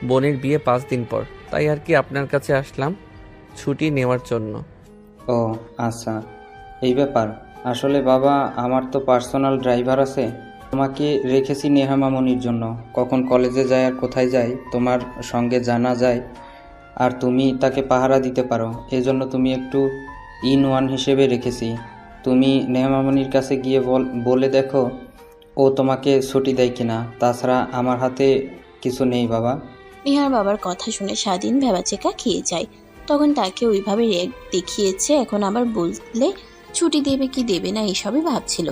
বোনের বিয়ে 5 দিন পর, তাই আর কি আপনার কাছে আসলাম ছুটি নেওয়ার জন্য। ও আচ্ছা, এই ব্যাপার। আসলে বাবা, আমার তো পার্সোনাল ড্রাইভার আছে। তোমাকে রেখেছি নেহা মামনির জন্য। কখন কলেজে যায় আর কোথায় যায় তোমার সঙ্গে জানা যায়, আর তুমি তাকে পাহারা দিতে পারো। এজন্য তুমি একটু ইন ওয়ান হিসেবে রেখেছি। তুমি নেহা মামনির কাছে গিয়ে বলে দেখো ও তোমাকে ছুটি দেয় কিনা। তাছাড়া আমার হাতে কিছু নেই বাবা। নেহার বাবার কথা শুনে স্বাধীন ভেবাচেকা খেয়ে যায়। তখন তাকে ওইভাবে রেগ দেখিয়েছে, এখন আবার বললে ছুটি দেবে কি দেবে না এসবই ভাবছিল।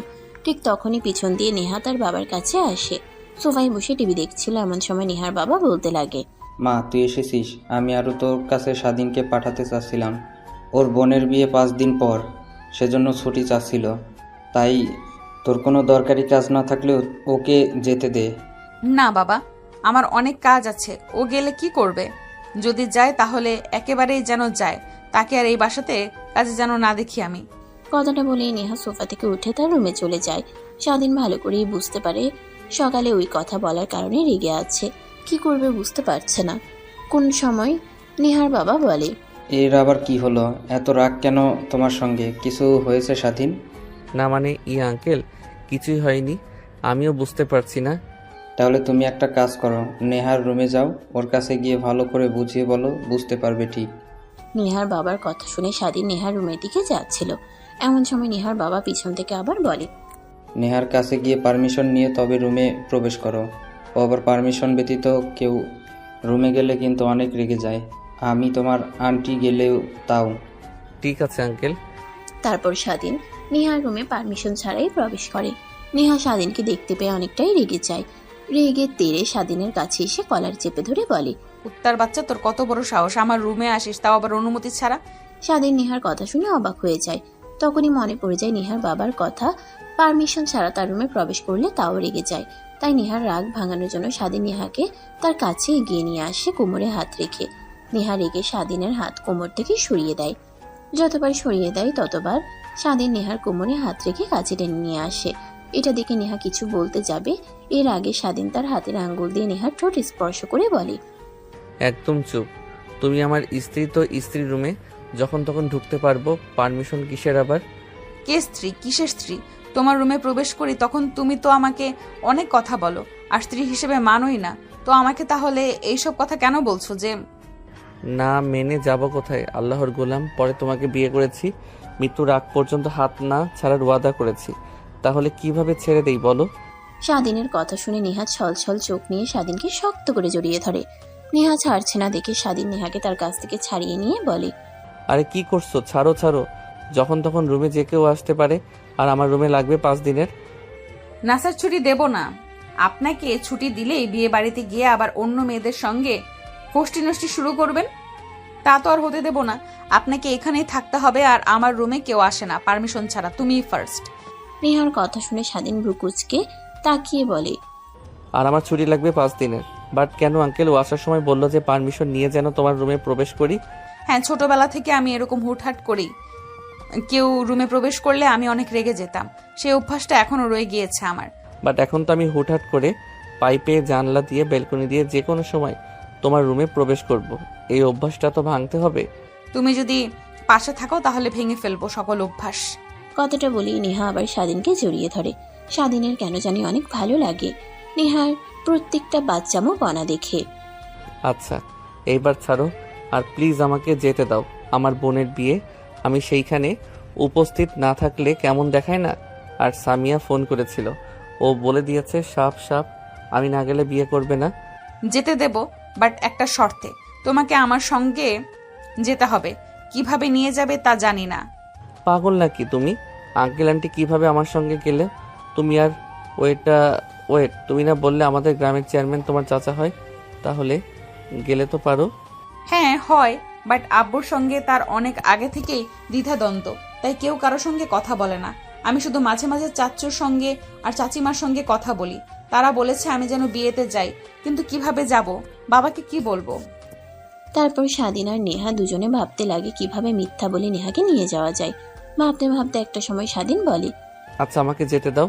ঠিক তখনই পিছন দিয়ে নেহা তার বাবার কাছে আসে। সোফায় বসে টিভি দেখছিল, এমন সময় নেহার বাবা বলতে লাগে, মা তুই এসেছিস। আমি আরও তোর কাছে স্বাধীনকে পাঠাতে চাচ্ছিলাম। ওর বোনের বিয়ে 5 দিন পর, সেজন্য ছুটি চাচ্ছিল। তাই তোর কোনো দরকারি কাজ না থাকলেও ওকে যেতে দে। না বাবা, আমার অনেক কাজ আছে। ও গেলে কি করবে? যদি যায় তাহলে একেবারেই যেন যায়, তাকে আর এই বাসাতে কাজে যেন না দেখি আমি। কথাটা বলেই নেহা সোফা থেকে উঠে তার রুমে চলে যায়। স্বাধীন ভালো করেই বুঝতে পারে সকালে ওই কথা বলার কারণে রেগে আছে, কি করবে বুঝতে পারছে না। কোন সময় নেহার বাবা বলে, এর আবার কি হলো? এত রাগ কেন তোমার সঙ্গে? কিছু হয়েছে স্বাধীন? না মানে আঙ্কেল, কিছুই হয়নি। আমিও বুঝতে পারছি না। তাহলে তুমি একটা কাজ করো, নেহার রুমে যাও, ওর কাছে গিয়ে ভালো করে বুঝিয়ে বলো, বুঝতে পারবে ঠিক। নেহার বাবার কথা শুনে স্বাধীন নেহার রুমের দিকে যাচ্ছিল, এমন সময় নেহার বাবা পিছন থেকে আবার বলে, নেহার কাছে গিয়ে পারমিশন নিয়ে তবে রুমে প্রবেশ করো। ও আবার পারমিশন ব্যতীত কেউ রুমে গেলে কিন্তু অনেক রেগে যায়। আমি তোমার আন্টি গেলেও তাও। ঠিক আছে আঙ্কেল। তারপর স্বাধীন নেহার রুমে পারমিশন ছাড়াই প্রবেশ করে। নেহা স্বাধীনকে দেখতে পেয়ে অনেকটাই রেগে যায়। রেগে তেড়ে স্বাধীনের কাছে এসে কলার চেপে ধরে বলে, কুত্তার বাচ্চা, তোর কত বড় সাহস আমার রুমে আসিস, তাও আবার অনুমতি ছাড়া? স্বাধীন নেহার কথা শুনে অবাক হয়ে যায়। তখনই মনে পড়ে যায় নেহার বাবার কথা, পারমিশন ছাড়া তার রুমে প্রবেশ করলে তাও রেগে যায়। তাই নেহার রাগ ভাঙানোর জন্য স্বাধীন নেহাকে তার কাছে এগিয়ে নিয়ে আসে কোমরে হাত রেখে। নেহা রেগে স্বাধীনের হাত কোমর থেকে সরিয়ে দেয়। যতবার সরিয়ে দেয় ততবার স্বাধীন নেহার কোমরে হাত রেখে কাছে টেনে নিয়ে আসে। এটা দেখে নেহা কিছু বলতে যাবে, এর আগে স্বাধীন তার হাতের আঙ্গুল দিয়ে নেহার ঠোঁট স্পর্শ করে বলে, একদম চুপ। তুমি আমার স্ত্রী, তো স্ত্রীর রুমে যখন তখন ঢুকতে পারবো, পারমিশন কিসের আবার? কে স্ত্রী? কিসের স্ত্রী? তোমার রুমে প্রবেশ করি তখন তুমি তো আমাকে অনেক কথা বলো, আর স্ত্রী হিসেবে মানোই না। তো আমাকে তাহলে এইসব কথা কেন বলছো? যে না মেনে যাব কোথায়? আল্লাহর গোলাম, পরে তোমাকে বিয়ে করেছি, মৃত্যুর আগ পর্যন্ত হাত না ছাড়ার ওয়াদা করেছি, তাহলে কিভাবে ছেড়ে দেই বলো? স্বাধীনের কথা শুনে নেহা ছলছল চোখ নিয়ে স্বাধীনকে শক্ত করে জড়িয়ে ধরে। নেহা ছাড়ছে না দেখে স্বাধীন নেহাকে তার কাছ থেকে ছাড়িয়ে নিয়ে বলে, আরে কি করছো? ছাড়ো ছাড়ো। যখন তখন রুমে যে কেউ আসতে পারে, আর আমার রুমে লাগবে 5 দিনের। নাসার ছুটি দেব না। আপনাকে ছুটি দিলেই বিয়ে বাড়িতে গিয়ে আবার অন্য মেয়েদের সঙ্গে ফষ্টি নষ্টি শুরু করবেন, তা তো আর হতে দেব না। আপনাকে এখানেই থাকতে হবে, আর আমার রুমে কেউ আসে না পারমিশন ছাড়া, তুমিই ফার্স্ট। নেহার কথা শুনে স্বাধীন ব্রুকুচকে তাকিয়ে বলে, আর আমার ছুটি লাগবে 5 দিনের। বাট কেন আঙ্কেল? ও আসার সময় বললো যে পারমিশন নিয়ে যেন তোমার রুমে প্রবেশ করি। হ্যাঁ, ছোটবেলা থেকে আমি এরকম হুটহাট করি। কেউ রুমে প্রবেশ করলে আমি অনেক রেগে যেতাম, সেই অভ্যাসটা এখনো রয়ে গিয়েছে আমার। বাট এখন তো আমি হুটহাট করে পাইপে, জানলা দিয়ে, বেলকনি দিয়ে যে কোনো সময় তোমার রুমে প্রবেশ করব। এই অভ্যাসটা তো ভাঙতে হবে। তুমি যদি পাশে থাকো তাহলে ভেঙে ফেলবো সকল অভ্যাস। কথাটা বলেই নেহা আবার স্বাধীনকে জড়িয়ে ধরে। স্বাধীনের কেন জানি অনেক ভালো লাগে নেহার প্রত্যেকটা বাচ্চামো বনা দেখে। আচ্ছা এইবার ছাড়ো, আর প্লিজ আমাকে যেতে দাও। আমার বোনের বিয়ে, আমি সেইখানে উপস্থিত না থাকলে কেমন দেখায় না? আর সামিয়া ফোন করেছিল, ও বলে দিয়েছে সাপ সাপ আমি না গেলে বিয়ে করবে না। যেতে দেব, বাট একটা শর্তে। তোমাকে আমার সঙ্গে যেতে হবে। কিভাবে নিয়ে যাবে তা জানি না। পাগল নাকি তুমি? আঙ্কেল আন্টি কিভাবে আমার সঙ্গে গেলে? তুমি আর ওয়েট, তুমি না বললে আমাদের গ্রামের চেয়ারম্যান তোমার চাচা হয়? তাহলে গেলে তো পারো। হ্যাঁ হয়, বাট আব্বুর সঙ্গে তার অনেক আগে থেকেই দ্বিধাদ্বন্দ্ব, তাই কেউ কারোর সঙ্গে কথা বলে না। আমি শুধু মাঝে মাঝে চাচ্চুর সঙ্গে আর চাচিমার সঙ্গে কথা বলি। তারা বলেছে আমি যেন বিয়েতে যাই, কিন্তু কিভাবে যাব? বাবাকে কি বলবো? তারপর স্বাধীন আর নেহা দুজনে ভাবতে লাগে কিভাবে মিথ্যা বলে নেহাকে নিয়ে যাওয়া যায়। ভাবতে ভাবতে একটা সময় স্বাধীন বলে, আচ্ছা আমাকে যেতে দাও,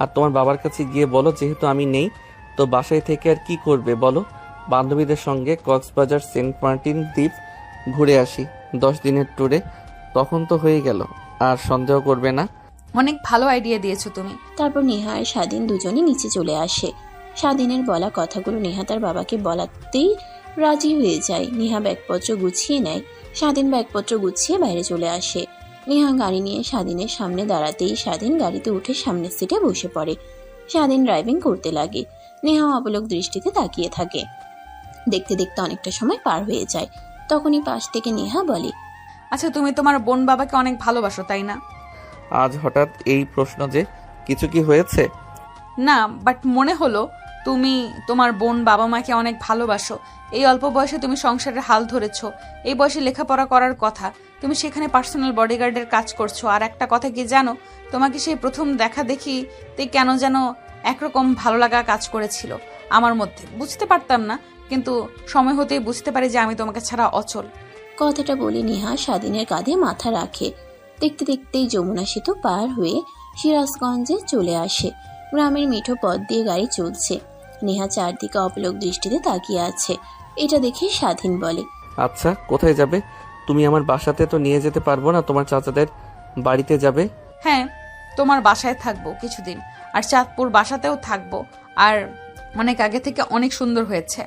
আর তোমার বাবার কাছে গিয়ে বলো যেহেতু আমি নেই তো বাসায় থেকে আর কি করবে বলো, বান্ধবীদের সঙ্গে কক্সবাজার সেন্ট মার্টিন দ্বীপ ঘুরে আসি 10 দিনের ট্যুরে, তখন তো হয়ে গেল, আর সন্দেহ করবে না। অনেক ভালো আইডিয়া দিয়েছো তুমি। তারপর নেহা আর স্বাধীন দুজনে নিচে চলে আসে। স্বাধীনের বলা কথাগুলো নেহা তার বাবাকে বলাতেই রাজি হয়ে যায়। নেহা ব্যাগপত্র গুছিয়ে নেয়। স্বাধীন ব্যাগপত্র গুছিয়ে বাইরে চলে আসে। নেহা গাড়ি নিয়ে স্বাধীনের সামনে দাঁড়াতেই স্বাধীন গাড়িতে উঠে সামনের সিটে বসে পড়ে। স্বাধীন ড্রাইভিং করতে লাগে। নেহা অপলক দৃষ্টিতে তাকিয়ে থাকে। দেখতে দেখতে অনেকটা সময় পার হয়ে যায়। তখনই পাশ থেকে নেহা বলে, আচ্ছা, তুমি তোমার বোন বাবাকে অনেক ভালোবাসো তাই না? আজ হঠাৎ এই প্রশ্ন যে, কিছু কি হয়েছে? না, বাট মনে হলো তুমি তোমার বোন বাবা মাকে অনেক ভালোবাসো। এই অল্প বয়সে তুমি সংসারের হাল ধরেছো, এই বয়সে লেখাপড়া করার কথা, তুমি সেখানে পার্সোনাল বডিগার্ডের কাজ করছো। আর একটা কথা কি জানো, তোমাকে সেই প্রথম দেখা দেখিতে কেন যেন একরকম ভালো লাগা কাজ করেছিল আমার মধ্যে। বুঝতে পারতাম না, কিন্তু সময় হতেই বুঝতে পারি যে আমি তোমাকে ছাড়া অচল। কথাটা বলে নেহা স্বাধীনের কাঁধে মাথা রাখে। দেখতে দেখতেই যমুনা সেতু পার হয়ে সিরাজগঞ্জে চলে আসে। গ্রামের মিঠো পথ দিয়ে গাড়ি চলছে। নেহা চারদিকে অপলক দৃষ্টিতে তাকিয়ে আছে। এটা দেখে স্বাধীন বলে, আচ্ছা, কোথায় যাবে? তুমি আমার বাসাতে তো নিয়ে যেতে পারবো না, তোমার চাচাদের বাড়িতে যাবে? হ্যাঁ, তোমার বাসায় থাকবো কিছুদিন, আর চাঁদপুর বাসাতেও থাকবো। আর অনেক আগে থেকে অনেক সুন্দর হয়েছে।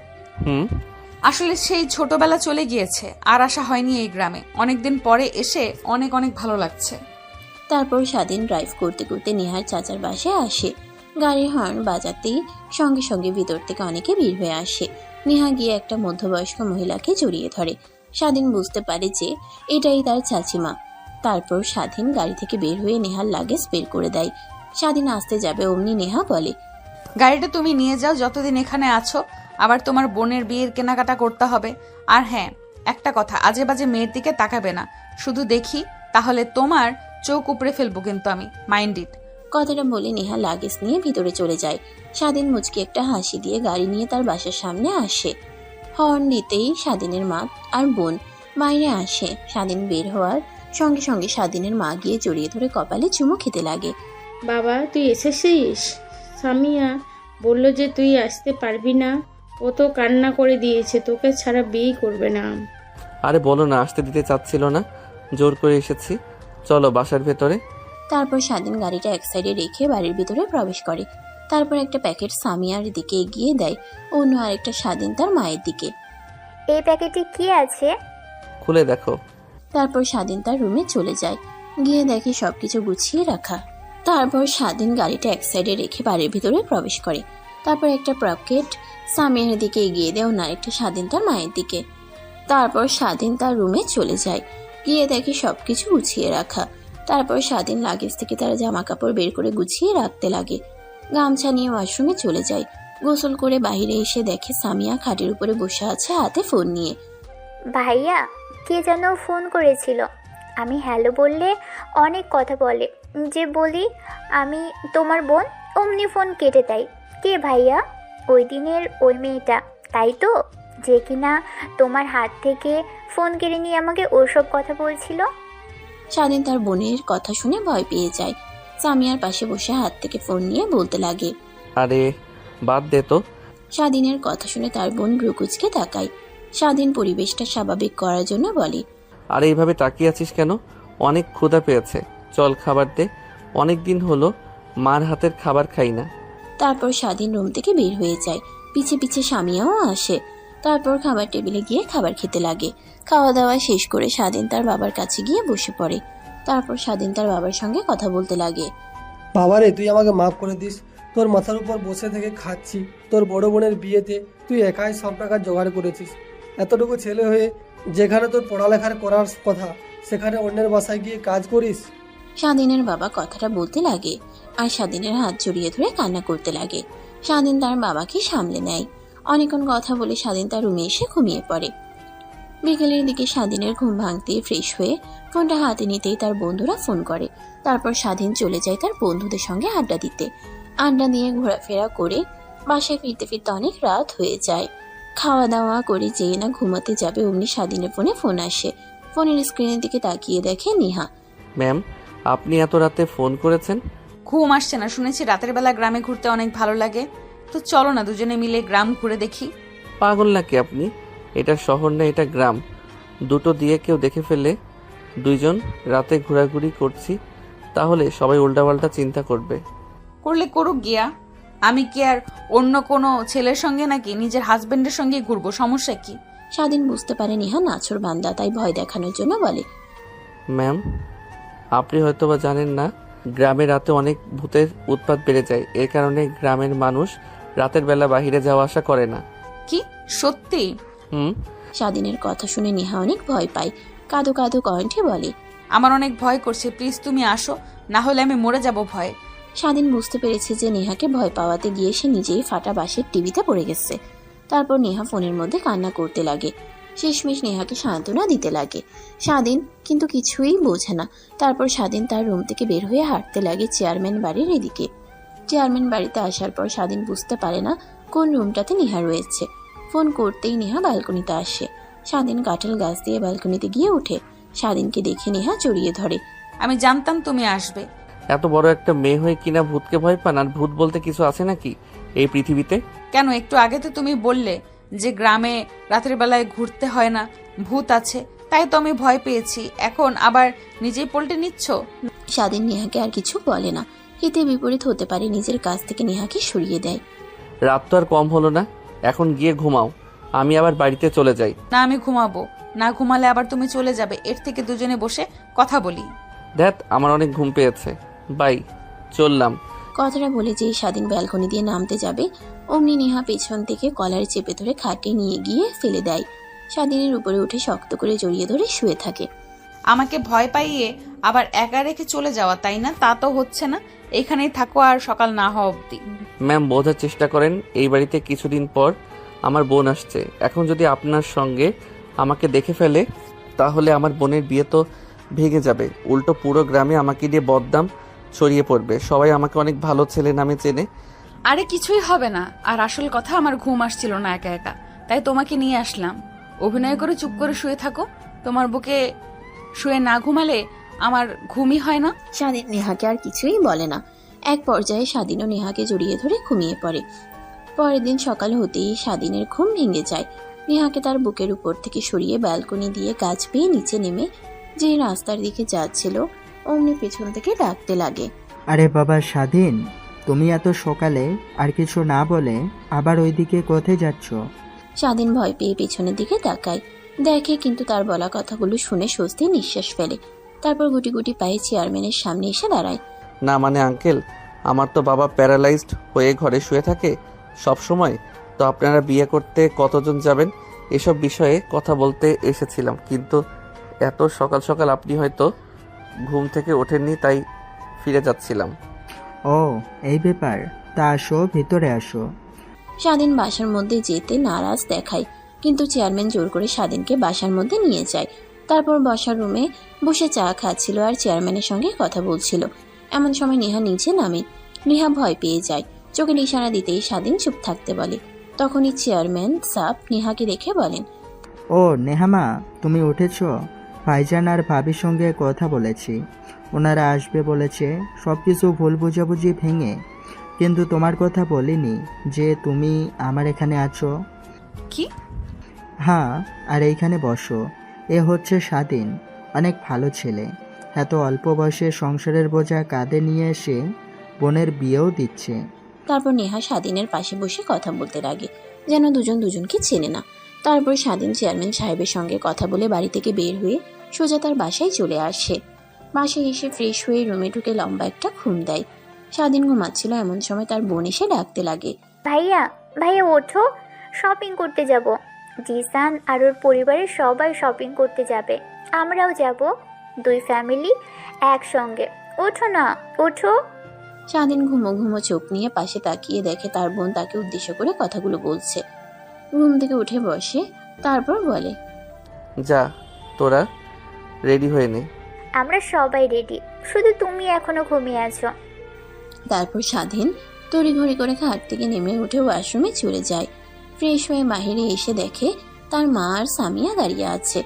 আসলে সেই ছোটবেলা চলে গিয়েছে, আর আসা হয়নি এই গ্রামে। অনেকদিন পরে এসে অনেক অনেক ভালো লাগছে। তারপর স্বাধীন ড্রাইভ করতে করতে নেহার চাচার বাসায় আসে। গাড়ির হর্ন বাজাতেই সঙ্গে সঙ্গে ভিতর থেকে অনেকে ভিড় হয়ে আসে। নেহা গিয়ে একটা মধ্যবয়স্ক মহিলাকে জড়িয়ে ধরে। স্বাধীন বুঝতে পারে যে এটাই তার চাচিমা। তারপর স্বাধীন গাড়ি থেকে বের হয়ে নেহার লাগেজ বের করে দেয়। স্বাধীন আসতে যাবে অমনি নেহা বলে, গাড়িটা তুমি নিয়ে যাও যতদিন এখানে আছো। আবার তোমার বোনের বিয়ের কেনাকাটা করতে হবে। আর হ্যাঁ, একটা কথা, আজে বাজে মেয়ের দিকে তাকাবে না। শুধু দেখি তাহলে তোমার চোখ উপড়ে ফেলবো কিন্তু আমি, মাইন্ড ইট। কথাটা বলে নেহা লাগেজ নিয়ে ভিতরে চলে যায়। স্বাধীন মুচকি একটা হাসি দিয়ে গাড়ি নিয়ে তার বাসার সামনে আসে। হর্ন দিতেই স্বাধীনের মা আর বোন বাইরে আসে। স্বাধীন বের হওয়ার সঙ্গে সঙ্গে স্বাধীনের মা গিয়ে জড়িয়ে ধরে কপালে চুমু খেতে লাগে। বাবা, তুই এসেছিস? সামিয়া বলল যে তুই আসতে পারবি না। ও তো কান্না করে দিয়েছে, তোকে ছাড়া বিয়ে করবে না। আরে বলো না, আসতে দিতে চাচ্ছিল না, জোর করে এসেছি, চলো বাসার ভেতরে। তারপর স্বাধীন গাড়িটা এক সাইডে রেখে বাড়ির ভিতরে প্রবেশ করে। তারপর একটা প্যাকেট সামিয়ার দিকে এগিয়ে দেয়, অন্য আরেকটা স্বাধীন তার মায়ের দিকে। এই প্যাকেটে কি আছে? খুলে দেখো। তারপর স্বাধীন তার রুমে চলে যায়। গিয়ে দেখে সবকিছু গুছিয়ে রাখা। তারপর স্বাধীন গাড়িটা এক সাইডে রেখে বাড়ির ভিতরে প্রবেশ করে। তারপর একটা প্যাকেট সামিয়ার দিকে এগিয়ে দেয়, অন্য আরেকটা স্বাধীন তার মায়ের দিকে। তারপর স্বাধীন তার রুমে চলে যায়। গিয়ে দেখে সবকিছু গুছিয়ে রাখা। তারপর স্বাধীন লাগেজ থেকে তার জামা কাপড় বের করে গুছিয়ে রাখতে লাগে। গামছা নিয়ে ওয়াশরুমে চলে যায়। গোসল করে বাইরে এসে দেখে সামিয়া খাটের উপরে বসে আছে, হাতে ফোন নিয়ে। ভাইয়া, কে যেন ফোন করেছিল। আমি হ্যালো বললে অনেক কথা বলে, যে বলি আমি তোমার বোন, অমনি ফোন কেটে দেয়। কে ভাইয়া? ওই দিনের ওই মেয়েটা, তাই তো? যে কিনা তোমার হাত থেকে ফোন কেড়ে নিয়ে আমাকে ওসব কথা বলছিল। স্বাধীন তার বোনের কথা শুনে ভয় পেয়ে যায়। সামিয়ার পাশে বসে হাত থেকে ফোন নিয়ে বলতে লাগে, আরে বাদ দে তো। স্বাধীনের কথা শুনে তার বোন ব্রুকুচকে তাকায়। স্বাধীন পরিবেশটা স্বাভাবিক করার জন্য বলে, আরে এইভাবে তাকিয়ে আছিস কেন? অনেক ক্ষুধা পেয়েছে, চল খাবার দে, অনেক দিন হলো মার হাতের খাবার খাই না। তারপর স্বাধীন রুম থেকে বের হয়ে যায়। পিছে পিছে স্বামীও আসে। তারপর খাবার টেবিলে গিয়ে খাবার খেতে লাগে। খাওয়া দাওয়া শেষ করে স্বাধীন তার বাবার কাছে গিয়ে বসে পড়ে। তারপর স্বাধীন তার বাবার সঙ্গে কথা বলতে লাগে। বাবারে, তুই আমাকে মাফ করে দিস। তোর মাথার উপর বসে থেকে খাচ্ছি। তোর বড় বোনের বিয়েতে তুই একাই সব টাকা জোগাড় করেছিস। এতটুকু ছেলে হয়ে যেখানে তোর পড়ালেখার করার কথা, সেখানে অন্যের বাসায় গিয়ে কাজ করিস। স্বাধীনের বাবা কথাটা বলতে লাগে আর স্বাধীনের হাত জড়িয়ে ধরে কান্না করতে লাগে। স্বাধীন তার বাবাকে সামলে নেয়। অনেকক্ষণ কথা বলে স্বাধীন তার রুমে এসে ঘুমিয়ে পড়ে। বিকেলের দিকে স্বাধীনের ঘুম ভাঙতে ফ্রেশ হয়ে ফোনটা হাতে নিতেই তার বন্ধুরা ফোন করে। তারপর স্বাধীন চলে যায় তার বন্ধুদের সঙ্গে আড্ডা দিতে। আড্ডা দিয়ে ঘোরাফেরা করে বাসায় ফিরতে ফিরতে অনেক রাত হয়ে যায়। খাওয়া দাওয়া করে যেয়ে না ঘুমাতে যাবে অমনি স্বাধীনের ফোনে ফোন আসে। ফোনের স্ক্রিনের দিকে তাকিয়ে দেখে নেহা। ম্যাম, আপনি এত রাতে ফোন করেছেন? ঘুম আসছে না, শুনেছি রাতের বেলা গ্রামে ঘুরতে অনেক ভালো লাগে। তো চলো না দুজনে মিলে গ্রাম ঘুরে দেখি। পাগল নাকি আপনি? এটা শহর না, এটা গ্রাম। দুটো দিয়ে কেউ দেখে ফেলে দুইজন রাতে ঘোরাঘুরি করছি, তাহলে সবাই উল্টাপাল্টা চিন্তা করবে। করলে করুক গিয়া, আমি কি আর অন্য কোনো ছেলের সঙ্গে নাকি নিজের হাজবেন্ডের সঙ্গে ঘুরবো? সমস্যা কি? স্বাধীন বুঝতে পারে নেহা নাছর বান্দা, তাই ভয় দেখানোর জন্য বলে, ম্যাম, আপনি হয়তোবা জানেন না, গ্রামে রাতে অনেক ভূতের উৎপাত বেড়ে যায়। এর কারণে গ্রামের মানুষ রাতের বেলা বাহিরে যাওয়া আসা করে না। কি সত্যি? হুম। স্বাধীনের কথা শুনে নেহা অনেক ভয় পায়, কাঁদো কাঁদো কণ্ঠে বলে, আমার অনেক ভয় করছে, প্লিজ তুমি আসো, না হলে আমি মরে যাব ভয়ে। স্বাধীন বুঝতে পেরেছে যে নেহাকে ভয় পাওয়াতে গিয়ে সে নিজেই ফাটা বাঁশের টিভিতে পড়ে গেছে। তারপর নেহা ফোনের মধ্যে কান্না করতে লাগে, শেষমেশ নেহাকে সান্ত্বনা দিতে লাগে। স্বাধীন কিন্তু কিছুই বোঝে না। তারপর স্বাধীন তার রুম থেকে বের হয়ে হাঁটতে লাগে চেয়ারম্যান বাড়ির এদিকে। চেয়ারম্যান বাড়িতে আসার পর স্বাধীন বুঝতে পারে না কোন রুমটাতে নেহা রয়েছে। ফোন করতেই নেহা ব্যালকনিতে আসে। স্বাধীন কাঁঠাল গাছ দিয়ে ব্যালকনিতে গিয়ে উঠে। স্বাধীনকে দেখে নেহা জড়িয়ে ধরে। আমি জানতাম তুমি আসবে। এত বড় একটা মেয়ে হয়ে কিনা ভূতকে ভয় পান? আর ভূত বলতে কিছু আছে নাকি এই পৃথিবীতে? কেন, একটু আগে তো তুমি বললে যে গ্রামে রাতের বেলায় ঘুরতে হয় না, ভূত আছে, তাই তো আমি ভয় পেয়েছি। এখন আবার নিজেই পল্টে নিচ্ছ। স্বাধীন নেহাকে আর কিছু বলে না। হিতে বিপরীত হতে পারে নিজের কাছ থেকে নেহাকে সরিয়ে দেয়। রাত তো আর কম হলো না, এখন গিয়ে ঘুমাও, আমি আবার বাড়িতে চলে যাই। না, আমি ঘুমাবো না, ঘুমালে আবার তুমি চলে যাবে। এর থেকে দুজনে বসে কথা বলি। ধ্যাত, আমার অনেক ঘুম পেয়েছে, বাই, চললাম। কথাটা বলে যেই স্বাধীন ব্যালকনি দিয়ে নামতে যাবে, অমনি নেহা পেছন থেকে কলার চেপে ধরে খাটে নিয়ে গিয়ে ফেলে দেয়। স্বাধীনের উপরে উঠে শক্ত করে জড়িয়ে ধরে শুয়ে থাকে। আমাকে ভয় পাইয়ে আবার একা রেখে চলে যাওয়া, তাই না? তা তো হচ্ছে না, এখানেই থাকো আর সকাল না হওয়া অবধি। ম্যাম, বোঝার চেষ্টা করেন, এই বাড়িতে কিছুদিন পর আমার বোন আসছে। এখন যদি আপনার সঙ্গে আমাকে দেখে ফেলে, তাহলে আমার বোনের বিয়ে তো ভেঙে যাবে। উল্টো পুরো গ্রামে আমাকে দিয়ে বদনাম ছড়িয়ে পড়বে, সবাই আমাকে অনেক ভালো ছেলে নামে চেনে। আরে কিছুই হবে না। আর আসল কথা, আমার ঘুম আসছিল না একা একা, তাই তোমাকে নিয়ে আসলাম। অভিনয় করে চুপ করে শুয়ে থাকো। তোমার বুকে শুয়ে না ঘুমালে আমার ঘুমই হয় না। স্বাধীন নেহাকে আর কিছুই বলে না। এক পর্যায়ে স্বাধীনও নেহাকে জড়িয়ে ধরে ঘুমিয়ে পড়ে। পরের দিন সকাল হতেই স্বাধীনের ঘুম ভেঙে যায়। নেহাকে তার বুকের উপর থেকে সরিয়ে ব্যালকনি দিয়ে গাছ বেয়ে নিচে নেমে যে রাস্তার দিকে যাচ্ছিল, অমনি পেছন থেকে ডাকতে লাগে, আরে বাবা স্বাধীন, তুমি এত সকালে আর কিছু না বলে আবার ওইদিকে কোথায় যাচ্ছ? স্বাধীন ভয় পেয়ে পেছনের দিকে তাকায়, দেখে কিন্তু তার বলা কথাগুলো শুনে স্বস্তি নিঃশ্বাস ফেলে। তারপর গুটি গুটি পায়ে চেয়ারম্যানের সামনে এসে দাঁড়ায়। না মানে আঙ্কেল, আমার তো বাবা প্যারালাইজড হয়ে ঘরে শুয়ে থাকে সব সময়। তো আপনারা বিয়ে করতে কতজন যাবেন, এসব বিষয়ে কথা বলতে এসেছিলাম। কিন্তু এত সকাল সকাল আপনি হয়তো ঘুম থেকে ওঠেননি, তাই ফিরে যাচ্ছিলাম। ও এই ব্যাপার, তা আসো ভিতরে আসো। স্বাধীন বাসার মধ্যে যেতে নারাজ দেখায়, কিন্তু চেয়ারম্যান জোর করে স্বাধীনকে বাসার মধ্যে নিয়ে যায়। তারপর বসার রুমে বসে চা খাচ্ছিল আর চেয়ারম্যানের সঙ্গে কথা বলছিল। এমন সময় নেহা নিচে নামে। নেহা ভয় পেয়ে যায়, চোখের ইশারা দিতেই স্বাধীন চুপ থাকতে বলে। তখনই চেয়ারম্যান সাপ নেহাকে দেখে বলেন, ও নেহামা, তুমি উঠেছ? ভাইজান আর ভাবির সঙ্গে কথা বলেছি, ওনারা আসবে বলেছে। সব কিছু ভুল বুঝাবুঝি ভেঙে, কিন্তু তোমার কথা বলিনি যে তুমি আমার এখানে আছো। কি? হ্যাঁ, আর এইখানে বসো। এ হচ্ছে স্বাধীন, অনেক ভালো ছেলে। এত অল্প বয়সে সংসারের বোঝা কাঁধে নিয়ে এসে বোনের বিয়েও দিচ্ছে। তারপর নেহা স্বাধীনের পাশে বসে কথা বলতে লাগে, যেন দুজন দুজনকে চেনে না। তারপর স্বাধীন চেয়ারম্যান সাহেবের সঙ্গে কথা বলে বাড়ি থেকে বের হয়ে সোজা তার বাসায় চলে আসে। বাসায় এসে ফ্রেশ হয়ে রুমে ঢুকে লম্বা একটা ঘুম দেয়। স্বাধীন ঘুমাচ্ছিল, এমন সময় তার বোন এসে ডাকতে লাগে, ভাইয়া ভাইয়া ওঠো, শপিং করতে যাব। জিসান আর ওর পরিবারের সবাই শপিং করতে যাবে, আমরাও যাব, দুই ফ্যামিলি একসঙ্গে। ওঠো না, ওঠো। স্বাধীন ঘুমো ঘুমো চোখ নিয়ে পাশে তাকিয়ে দেখে তার বোন তাকে উদ্দেশ্য করে কথাগুলো বলছে। ঘুম থেকে উঠে বসে, তারপর বলে, যা, তোরা রেডি হয়ে নে। আমরা সবাই রেডি, শুধু তুমি এখনো ঘুমিয়ে আছো। তারপর স্বাধীন তড়িঘড়ি করে খাট থেকে নেমে উঠে ওয়াশরুমে চলে যায়। ফ্রেশ হয়ে বাহিরে এসে দেখে তার মা আর সামিয়া দাঁড়িয়ে আছে।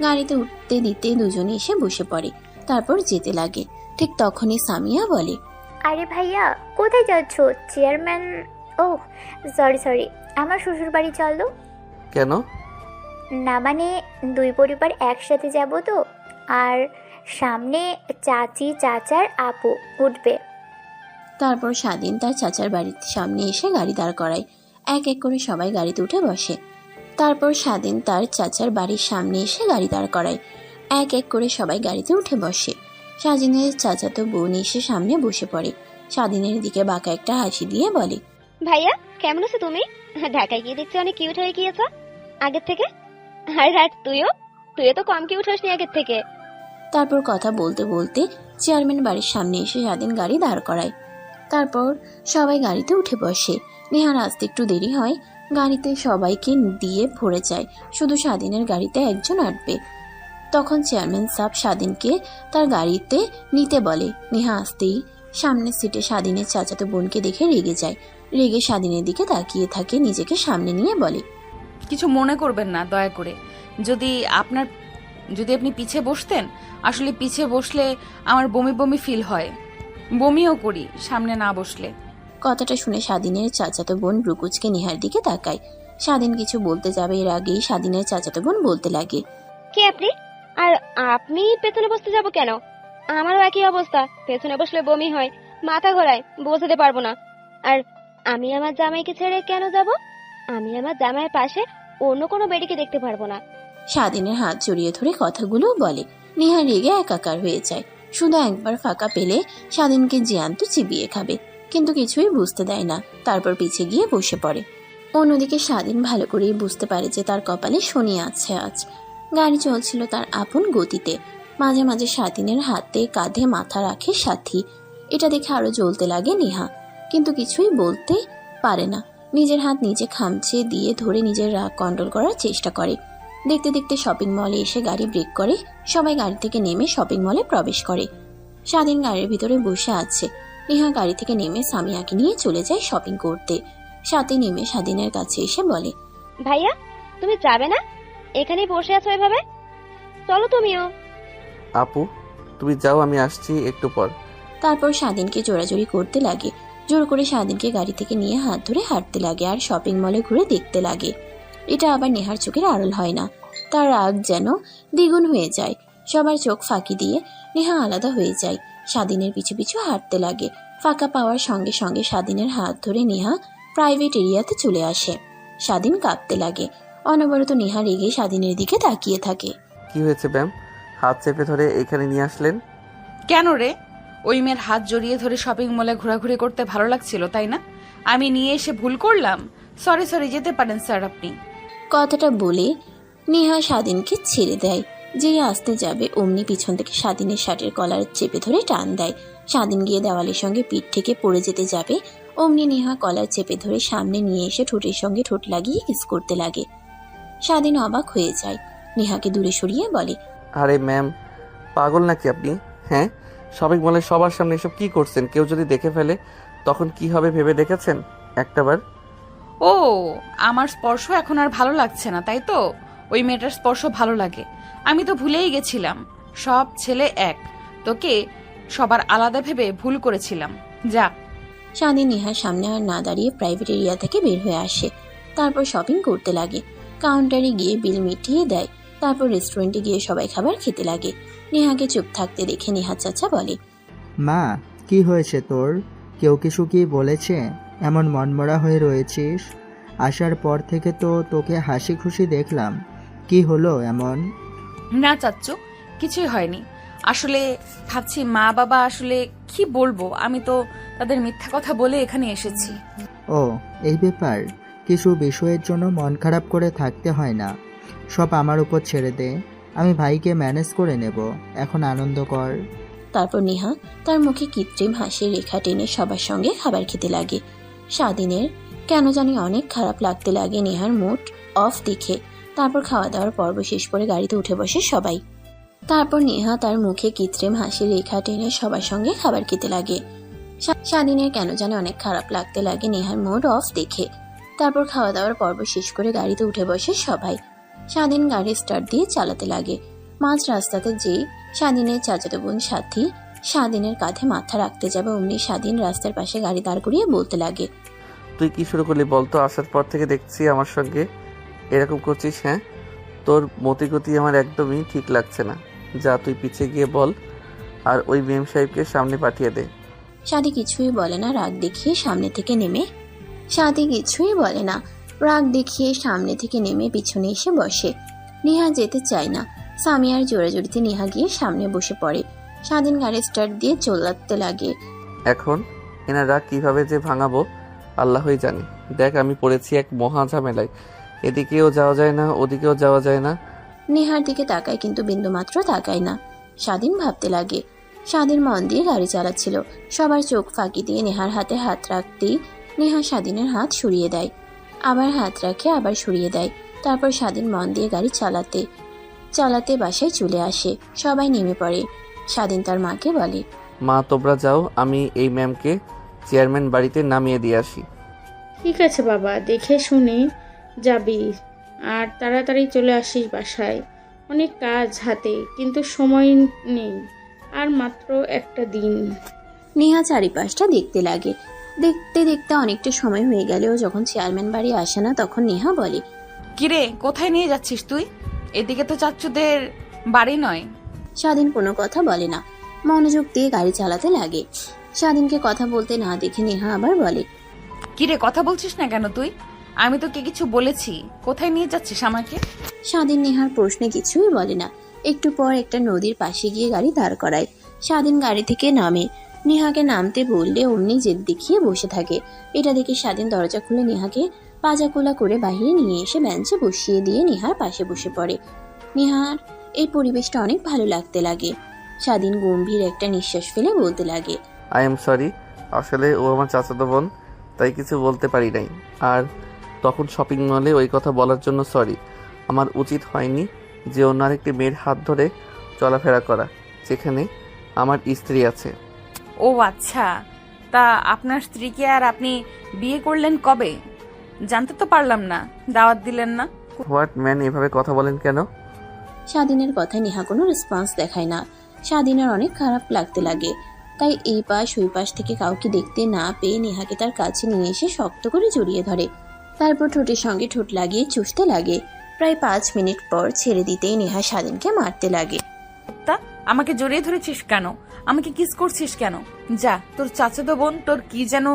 গাড়িতে উঠতে দিতে দুজনে এসে বসে পড়ে, তারপর যেতে লাগে। ঠিক তখনই সামিয়া বলে, আরে ভাইয়া, কোথায় যাচ্ছ? চেয়ারম্যান, ও সরি, আমার শ্বশুর বাড়ি চলো। কেন? না মানে দুই পরিবার একসাথে যাব তো, আর সামনে চাচি চাচার আপু উঠবে। তারপর স্বাধীন তার চাচার বাড়ির সামনে এসে গাড়ি দাঁড় করায়। এক এক করে সবাই গাড়িতে উঠে বসে। তারপর স্বাধীন তার চাচার বাড়ির সামনে এসে গাড়ি দাঁড় করায়। এক এক করে সবাই গাড়িতে উঠে বসে। স্বাধীনের চাচাতো বোন এসে সামনে বসে পড়ে। স্বাধীনের দিকে বাঁকা একটা হাসি দিয়ে বলে, ভাইয়া কেমন আছো তুমি? ঢাকায় গিয়ে দেখছি অনেক কিউট হয়ে গিয়েছো আগের থেকে। আর তুইও তো কম কিউট হসনি আগের থেকে। তারপর কথা বলতে বলতে চেয়ারম্যান বাড়ির সামনে এসে স্বাধীন গাড়ি দাঁড় করায়। তারপর সবাই গাড়িতে উঠে বসে। নেহার আসতে একটু দেরি হয়। গাড়িতে সবাইকে দিয়ে ভরে যায়, শুধু স্বাধীনের গাড়িতে একজন আটবে। তখন চেয়ারম্যান সাহেব স্বাধীনকে তার গাড়িতে নিতে বলে। নেহা আসতেই সামনের সিটে স্বাধীনের চাচাতো বোনকে দেখে রেগে যায়। রেগে স্বাধীনের দিকে তাকিয়ে থাকে, নিজেকে সামনে নিয়ে বলে, কিছু মনে করবেন না দয়া করে। যদি আপনি পিছে বসতেন, আসলে পিছে বসলে আমার বমি বমি ফিল হয়, বমিও করি সামনে না বসলে। কথাটা শুনে স্বাধীনের চাচাতো বোন ব্রুকুচকে নেহার দিকে তাকায়। স্বাধীন কিছু বলতে যাবে, এর আগেই স্বাধীনের চাচাতো বোন বলতে লাগে, কে আপনি? আর আপনি পেছনে বসতে যাব কেন? আমারও একই অবস্থা, পেছনে বসলে বমি হয়, মাথা ঘোরায়, বোঝাতে পারবো না। আর আমি আমার জামাইকে ছেড়ে কেন যাব? আমি আমার জামাইয়ের পাশে অন্য কোনো বেডিকে দেখতে পারবো না। স্বাধীনের হাত জড়িয়ে ধরে কথাগুলো বলে। নেহা রেগে একাকার হয়ে যায়। শুধু একবার ফাঁকা পেলে স্বাধীনকে জ্যান্ত চিবিয়ে খাবে, কিন্তু কিছুই বুঝতে দেয় না। তারপর পিছে গিয়ে বসে পড়ে। অন্যদিকে স্বাধীন ভালো করেই বুঝতে পারে যে তার কপালে শনি আছে আজ। গাড়ি চলছিল তার আপন গতিতে। মাঝে মাঝে স্বাধীনের হাতে কাঁধে মাথা রাখে সাথী। এটা দেখে আরো জ্বলতে লাগে নেহা, কিন্তু কিছুই বলতে পারে না। নিজের হাত নিজে খামচে দিয়ে ধরে নিজের রাগ কন্ট্রোল করার চেষ্টা করে। দেখতে দেখতে শপিং মলে এসে গাড়ি ব্রেক করে। সবাই গাড়ি থেকে নেমে শপিং মলে প্রবেশ করে। স্বাধীন গাড়ির ভিতরে বসে আছে। নেহা গাড়ি থেকে নেমে সামিয়াকে নিয়ে চলে যায় শপিং করতে। সাথে নেমে স্বাধীনের কাছে এসে বলে, ভাইয়া তুমি যাবে না? এখানেই বসে আছো এভাবে? চলো তুমিও। আপু তুমি যাও, আমি আসছি একটু পর। তারপর স্বাধীনকে জোরাজোরি করতে লাগে। জোর করে স্বাধীনকে গাড়ি থেকে নিয়ে হাত ধরে হাঁটতে লাগে আর শপিং মলে ঘুরে দেখতে লাগে। এটা আবার নেহার চোখের আড়াল হয় না। তার রাগ যেন দ্বিগুণ হয়ে যায়। সবার চোখ ফাঁকি দিয়ে নেহা আলাদা হয়ে যায়। স্বাধীনের পিছু পিছু হাঁটতে লাগে। ফাঁকা পাওয়ার সঙ্গে সঙ্গে স্বাধীনের হাত ধরে নেহা প্রাইভেট এরিয়াতে চলে আসে। স্বাধীন কাঁপতে লাগে। অনবরত নেহা রেগে স্বাধীনের দিকে তাকিয়ে থাকে। কি হয়েছে ম্যাম, হাত চেপে ধরে এখানে নিয়ে আসলেন? কেন রে? ওই মেয়ের হাত জড়িয়ে ধরে শপিং মলে ঘোরাঘুরি করতে ভালো লাগছিল তাই না? আমি নিয়ে এসে ভুল করলাম। সরি যেতে পারেন স্যার আপনি। কথাটা বলে নেহা স্বাধীনকে ছেড়ে দেয়। যে আসতে যাবে অমনি পিছন থেকে স্বাধীনের শার্টের কলার চেপে ধরে টান দেয়। স্বাধীন গিয়ে দেওয়ালের সঙ্গে পিঠ থেকে পড়ে যেতে যাবে, অমনি নেহা কলার চেপে ধরে সামনে নিয়ে এসে ঠোঁটের সঙ্গে ঠোঁট লাগিয়ে কিস করতে লাগে। স্বাধীন অবাক হয়ে যায়। নেহাকে দূরে সরিয়ে বলে, আরে ম্যাম, পাগল নাকি আপনি? হ্যাঁ, শপিং মলে সবার সামনে এসব কি করছেন? কেউ যদি দেখে ফেলে তখন কি হবে ভেবে দেখেছেন একটাবার? ও, আমার স্পর্শ এখন আর ভালো লাগছে না তাই তো? ওই মেয়েটার স্পর্শ ভালো লাগে। আমি তো ভুলেই গেছিলাম সব ছেলে এক, তোকে সবার আলাদা ভেবে ভুল করেছিলাম। যা। স্বাধীন নেহার সামনে আর না দাঁড়িয়ে প্রাইভেট এরিয়া থেকে বের হয়ে আসে। তারপর শপিং করতে লাগে। কাউন্টারে গিয়ে বিল মিটিয়ে দেয়। তারপর রেস্টুরেন্টে গিয়ে সবাই খাবার খেতে লাগে। নেহাকে চুপ থাকতে দেখে নেহা চাচা বলে, মা, কি হয়েছে তোর? কেউ কিছু কি বলেছে? এমন মনমরা হয়ে রয়েছিস? আসার পর থেকে তো তোকে হাসি খুশি দেখলাম, কি হলো এমন? না চাচ্চু, কিছুই হয়নি। আসলে ভাবছি মা বাবা আসলে কি বলবো, আমি তো তাদের মিথ্যা কথা বলে এখানে এসেছি। ও, এই ব্যাপার। কিছু বিষয়ের জন্য মন খারাপ করে থাকতে হয় না, সব আমার উপর ছেড়ে দে, আমি ভাইকে ম্যানেজ করে নেব। এখন আনন্দ কর। তারপর নেহা তার মুখে কৃত্রিম হাসির রেখা টেনে সবার সঙ্গে খাবার খেতে লাগে। স্বাধীনের কেন জানি অনেক খারাপ লাগতে লাগে নেহার মুড অফ দেখে। তারপর খাওয়া দাওয়ার পর্ব শেষ করে গাড়িতে উঠে বসে সবাই। তারপর নেহা তার মুখে কৃত্রিম হাসির রেখা টেনে সবার সঙ্গে খাবার খেতে লাগে। স্বাধীনের কেন জানি অনেক খারাপ লাগতে লাগে নেহার মুড অফ দেখে। তারপর খাওয়া দাওয়ার পর্ব শেষ করে গাড়িতে উঠে বসে সবাই। স্বাধীন গাড়ি স্টার্ট দিয়ে চালাতে লাগে। মাঝ রাস্তাতে যেই স্বাধীনের চাচাতো বোন সাথী স্বাধীনের কাঁধে মাথা রাখতে যাবে অমনি স্বাধীন রাস্তার পাশে গাড়ি দাঁড় করিয়ে বলতে লাগে, তুই কি শুরু করলি বলতো? আসার পর থেকে দেখছি আমার সঙ্গে এরকম করছিস। হ্যাঁ, তোর মতিগতি আমার একদমই ঠিক লাগছে না। যা, তুই পিছিয়ে গিয়ে বল আর ওই মেম সাহেবকে সামনে পাঠিয়ে দে। সাদি কিছুই বলে না, রাগ দেখিয়ে সামনে থেকে নেমে পিছনে এসে বসে। নেহা যেতে চায় না। সামিয়ার জোরাজুরিতে নেহা গিয়ে সামনে বসে পড়ে। স্বাধীন গাড়ি স্টার্ট দিয়ে চলাতে লাগে। এখন এনার রাগ কিভাবে যে ভাঙাবো আল্লাহই জানে। দেখ, আমি পড়েছি এক মহা ঝামেলায়। এদিকেও যাওয়া যায় না, ওদিকেও যাওয়া যায় না। নেহার দিকে তাকায় কিন্তু বিন্দুমাত্র তাকায় না। স্বাধীন ভাবতে লাগে। স্বাধীন মন দিয়ে গাড়ি চালাচ্ছিল। সবার চোখ ফাঁকি দিয়ে নেহার হাতে হাত রাখতেই নেহা স্বাধীনের হাত সরিয়ে দেয়, আবার হাত রাখে, আবার সরিয়ে দেয়। তারপর স্বাধীন মন দিয়ে গাড়ি চালাতে চালাতে বাসায় চলে আসে। সবাই নেমে পড়ে। স্বাধীন তার মাকে বলে, মা তোমরা যাও, আমি এই ম্যামকে চেয়ারম্যান বাড়িতে নামিয়ে দিয়ে আসি। ঠিক আছে বাবা, দেখে শুনে যাবি আর তাড়াতাড়ি চলে আসিস বাসায়। অনেক কাজ হাতে, কিন্তু সময় নেই, আর মাত্র একটা দিন। নেহা চারিপাশটা দেখতে লাগে। দেখতে দেখতে অনেকটা সময় হয়ে গেলেও যখন চেয়ারম্যান বাড়ি আসে না, তখন নেহা বলে, কিরে, কোথায় নিয়ে যাচ্ছিস তুই? এদিকে তো চাচ্চুদের বাড়ি নয়। স্বাধীন কোনো কথা বলে না, মনোযোগ দিয়ে গাড়ি চালাতে লাগে। স্বাধীনকে কথা বলতে না দেখে নেহা আবার বলে, কিরে, কথা বলছিস না কেন তুই? আমি তোকে কিছু বলেছি, কোথায় নিয়ে যাচ্ছিস আমাকে? স্বাধীন নেহার প্রশ্নে কিছুই বলে না। একটু পর একটা নদীর পাশে গিয়ে গাড়ি দাঁড় করায়। স্বাধীন গাড়ি থেকে নামে। নেহাকে নামতে বললে অমনি জেদ দেখিয়ে বসে থাকে। এটা দেখে স্বাধীন দরজা খুলে নেহাকে পাজাকোলা করে বাহিরে নিয়ে এসে বেঞ্চে বসিয়ে দিয়ে নেহার পাশে বসে পড়ে। নেহার এই পরিবেশটা অনেক ভালো লাগতে লাগে। স্বাধীন গম্ভীর একটা নিঃশ্বাস ফেলে বলতে লাগে, আই এম সরি, আসলে ও আমার চাচাতো বোন, তাই কিছু বলতে পারি নাই। আর তখন শপিং মলে ওই কথা বলার জন্য সরি। আমার উচিত হয়নি যে অন্য আরেকটি মেয়ের হাত ধরে চলাফেরা করা, যেখানে আমার স্ত্রী আছে। ও আচ্ছা, তা আপনার স্ত্রীকে আর আপনি বিয়ে করলেন কবে? জানতে তো পারলাম না, দাওয়াত দিলেন না। হোয়াট ম্যান, এভাবে কথা বলেন কেন? স্বাধীনের কথায় নেহা কোনো রেসপন্স দেখায় না। স্বাধীনের অনেক খারাপ লাগতে লাগে। তাই এই পাশ ওই পাশ থেকে কাউকে দেখতে না পেয়ে নেহাকে তার কাছে নিয়ে এসে শক্ত করে জড়িয়ে ধরে। তারপর ঠোঁটের সঙ্গে ঠোঁট লাগিয়ে চুষতে লাগে। প্রায় 5 মিনিট পর ছেড়ে দিতেই নেহা স্বাধীনকে মারতে লাগে। তা আমাকে জড়িয়ে ধরেছিস কেন? আমাকে কিস করছিস কেন? যা, তোর চাচাতো বোন, তোর কি যেন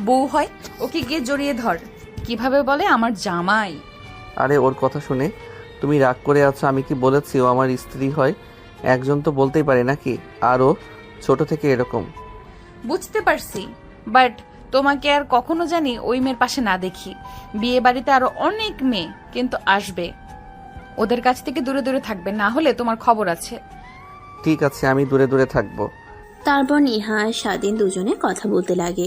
বউ হয়, ওকে গিয়ে জড়িয়ে ধর। কিভাবে বলে আমার জামাই? আরে ওর কথা শুনে তুমি রাগ করে আছো? আমি কি বলেছি ও আমার স্ত্রী হয়? একজন তো বলতেই পারে নাকি? আর ও ছোট থেকে এরকম। বুঝতে পারছি, বাট তোমাকে আর কখনো জানি ওই মেয়ের পাশে না দেখি। বিয়ে বাড়িতে আরো অনেক মেয়ে কিন্তু আসবে, ওদের কাছ থেকে দূরে দূরে থাকবে, না হলে তোমার খবর আছে। ঠিক আছে, আমি দূরে দূরে থাকবো। তারপর নেহা আর স্বাধীন দুজনে কথা বলতে লাগে।